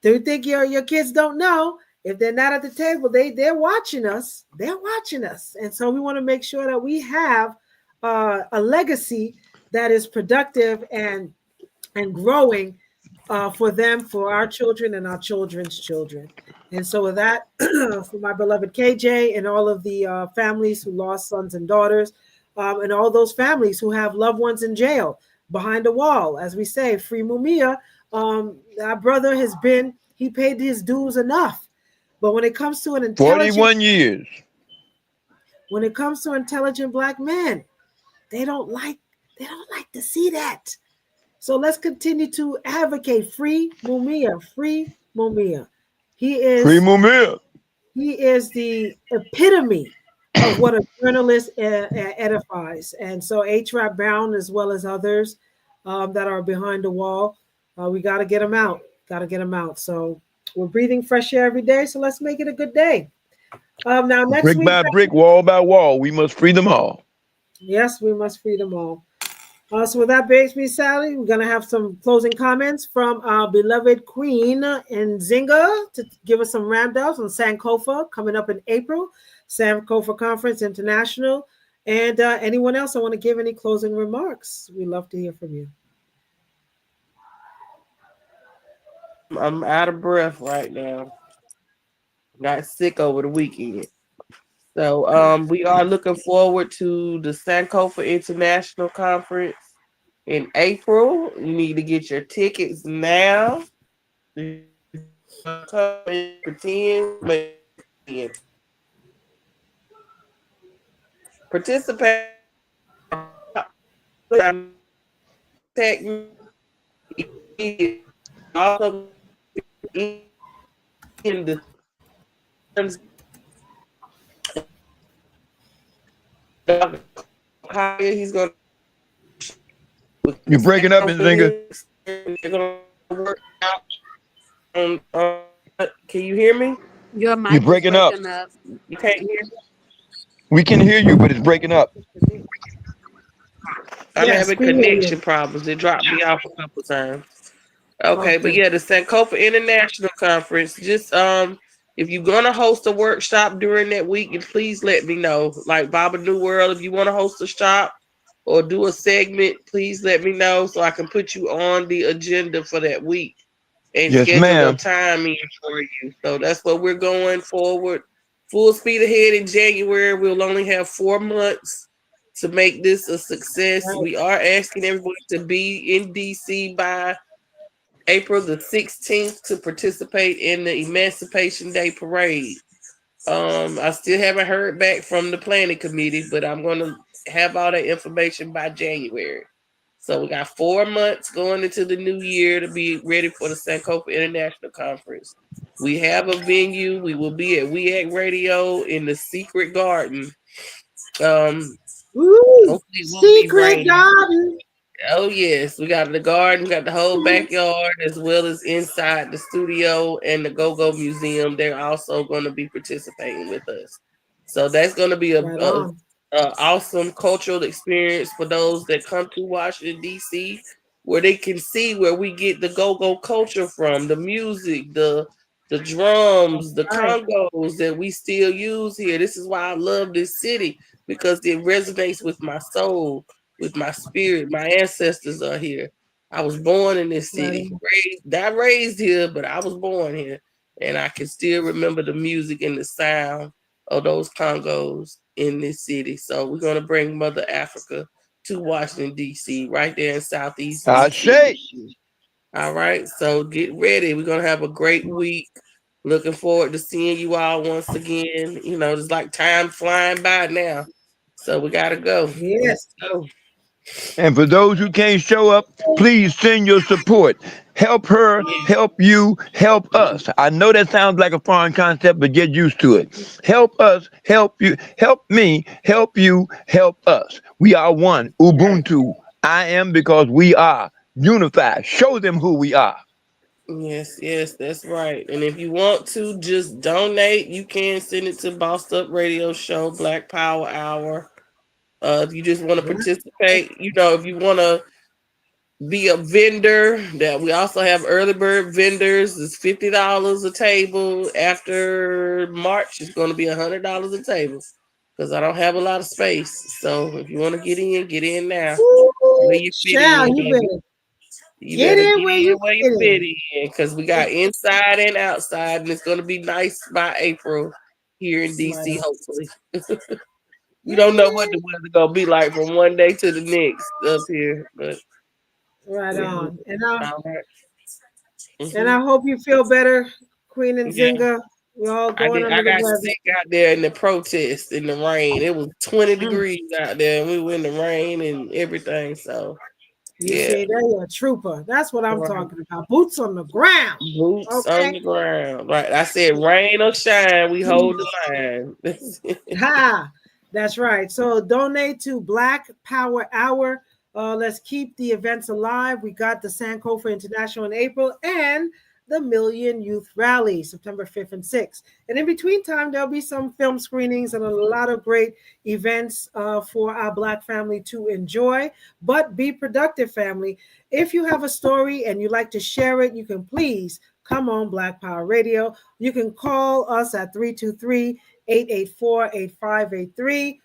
Do you think your kids don't know? If they're not at the table, they're watching us. They're watching us. And so we want to make sure that we have a legacy that is productive and growing for them, for our children and our children's children. And so with that, for my beloved KJ and all of the families who lost sons and daughters, and all those families who have loved ones in jail behind a wall, as we say, free Mumia. Our brother he paid his dues enough. But when it comes to 41 years. When it comes to intelligent Black men, they don't like to see that. So let's continue to advocate free Mumia, free Mumia. Free Mumia. He is the epitome of what a journalist edifies. And so H. Rap Brown, as well as others that are behind the wall, we got to get them out. Got to get them out. So we're breathing fresh air every day. So let's make it a good day. Now, next brick week. By brick, wall by wall, we must free them all. Yes, we must free them all. So with that brings me, Sally, we're going to have some closing comments from our beloved Queen Nzinga to give us some roundouts on Sankofa coming up in April, Sankofa Conference International. And anyone else I want to give any closing remarks? We'd love to hear from you. I'm out of breath right now. Got sick over the weekend. So we are looking forward to the Sankofa International Conference in April. You need to get your tickets now. Participate. Also in the he's going to. You're breaking up, Nzinga. They're going to work out. Can you hear me? Your You're mic is breaking up. breaking up. You can't hear me? We can hear you, but it's breaking up. I'm Yes, having we hear you. connection problems. It dropped me off a couple times. Okay, but Okay. yeah, the Sankofa International Conference. Just if you're gonna host a workshop during that week, and please let me know. Like Baba New World, if you want to host a shop or do a segment, please let me know so I can put you on the agenda for that week and Yes, schedule a ma'am. time in for you. So that's what we're going forward. Full speed ahead in January. We'll only have 4 months to make this a success. Right. We are asking everyone to be in DC by April the 16th to participate in the Emancipation Day Parade. I still haven't heard back from the planning committee, but I'm going to have all that information by January. So we got 4 months going into the new year to be ready for the Sankofa International Conference. We have a venue. We will be at We Act Radio in the Secret Garden. Ooh, Hopefully it won't be secret raining. garden. Oh yes, we got the garden, we got the whole backyard as well as inside the studio and the Go-Go Museum. They're also going to be participating with us. So that's going to be Right on. a awesome cultural experience for those that come to Washington D.C., where they can see where we get the go-go culture from, the music, the drums, the All right. congos that we still use here. This is why I love this city because it resonates with my soul, with my spirit. My ancestors are here. I was born in this Right city. on. Not raised here, but I was born here. And I can still remember the music and the sound of those congos in this city. So we're going to bring Mother Africa to Washington, D.C., right there in Southeast I D.C. say. All right. So get ready. We're going to have a great week. Looking forward to seeing you all once again. You know, it's like time flying by now. So we got to go. Yes. Let's go. And for those who can't show up, please send your support. Help her, Yeah. help you, help us. I know that sounds like a foreign concept, but get used to it. Help us, help you, help me, help you, help us. We are one. Right. Ubuntu. I am because we are unified. Show them who we are. Yes, yes, that's right. And if you want to just donate, you can send it to Bossed Up Radio Show, Black Power Hour. If you just want to participate, you know, if you want to be a vendor, that we also have early bird vendors. It's $50 a table. After March, it's going to be $100 a table because I don't have a lot of space. So if you want to get in now. Where Ooh, you fit child, in, you baby. better You get better in get where in you where you fit fit in. in because we got inside and outside, and it's going to be nice by April here in Right DC, on. hopefully. We don't know what Yeah. the weather going to be like from one day to the next up here, but Right yeah. on. All right. And Mm-hmm. I hope you feel better, Queen and Yeah. Zinga. We're all I going did. I under the got weather. sick out there in the protest in the rain. It was 20 Mm. degrees out there, and we were in the rain and everything. So, You yeah. see, there you're a trooper. That's what I'm Right. talking about. Boots on the ground. Boots on Okay. the ground. Right. I said, rain or shine, we hold the line. Ha! That's right. So donate to Black Power Hour. Let's keep the events alive. We got the Sankofa International in April and the Million Youth Rally, September 5th and 6th. And in between time, there'll be some film screenings and a lot of great events for our Black family to enjoy. But be productive, family. If you have a story and you like to share it, you can please come on Black Power Radio. You can call us at 323 884 8583.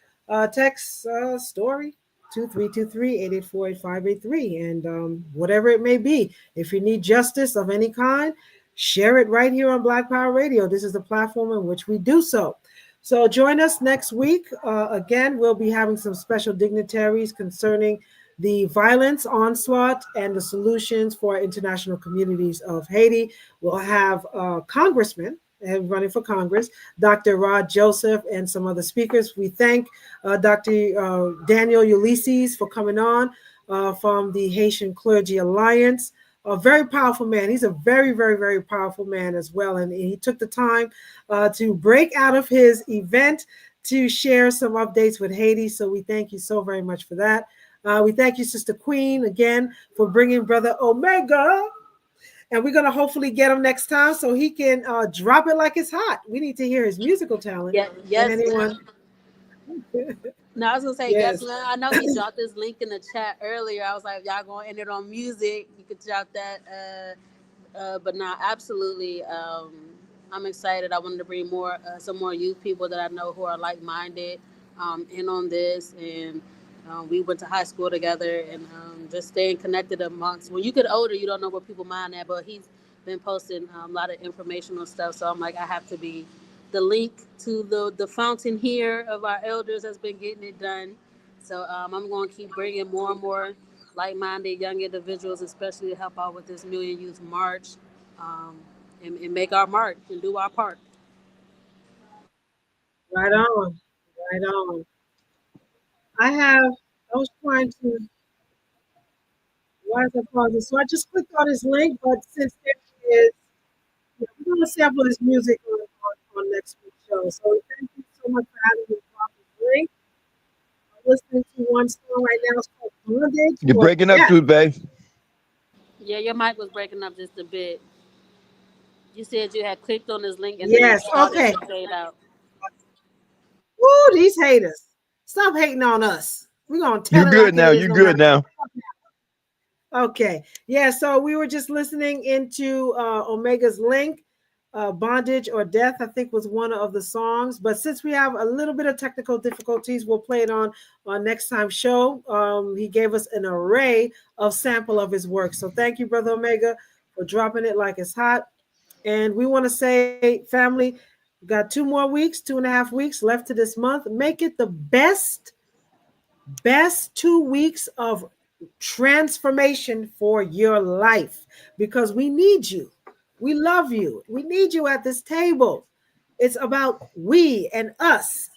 Text story 2323-884-8583. And whatever it may be, if you need justice of any kind, share it right here on Black Power Radio. This is the platform in which we do so. So join us next week. Again, we'll be having some special dignitaries concerning the violence onslaught and the solutions for international communities of Haiti. We'll have congressmen running for Congress, Dr. Rod Joseph, and some other speakers. We thank Dr. Daniel Ulysses for coming on from the Haitian Clergy Alliance. A very powerful man. He's a very, very, very powerful man as well. And he took the time to break out of his event to share some updates with Haiti. So we thank you so very much for that. We thank you, Sister Queen, again, for bringing Brother Omega. And we're gonna hopefully get him next time so he can drop it like it's hot. We need to hear his musical talent. Yeah, And yes, anyone? no, I was gonna say, Yes. guess what? I know he dropped this link in the chat earlier. I was like, y'all gonna end it on music. You could drop that. But now, absolutely, I'm excited. I wanted to bring more, some more youth people that I know who are like-minded, in on this, and we went to high school together, and just staying connected amongst. When you get older, you don't know where people mind at, but he's been posting a lot of informational stuff. So I'm like, I have to be the link to the fountain here of our elders has been getting it done. So I'm going to keep bringing more and more like-minded young individuals, especially to help out with this Million Youth March, um, and make our mark and do our part. Right on. Right on. I was trying to, why is that pausing? So I just clicked on his link, but since there is, we're going to sample his music on next week's show. So thank you so much for having me drop his link. I'm listening to one song right now. It's called Bondage You're or breaking up Death. too, babe. Yeah, your mic was breaking up just a bit. You said you had clicked on this link and then it Yes. started Okay. to fade out. Woo, these haters. Stop hating on us. We're going to You tell it good like it now. is You no matter good now. what. Okay. Yeah, so we were just listening into Omega's link. Bondage or Death, I think, was one of the songs. But since we have a little bit of technical difficulties, we'll play it on next time's show. He gave us an array of sample of his work. So thank you, Brother Omega, for dropping it like it's hot. And we want to say, family, we've got 2 more weeks, 2.5 weeks left to this month. Make it the best 2 weeks of transformation for your life, because we need you. We love you. We need you at this table. It's about we and us,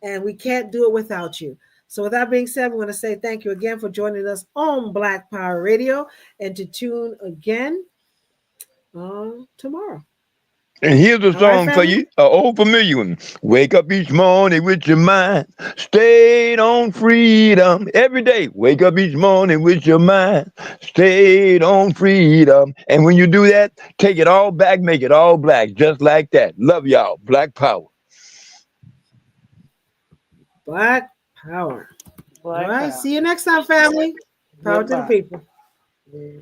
and we can't do it without you. So, with that being said, we want to say thank you again for joining us on Black Power Radio, and to tune again tomorrow. And here's a All right, song for family? you, an old familiar one. Wake up each morning with your mind stayed on freedom. Every day, wake up each morning with your mind stayed on freedom. And when you do that, take it all back, make it all black, just like that. Love y'all. Black Power. Black Power. All Black right. power. See you next time, family. Power to the Goodbye. people. Yeah.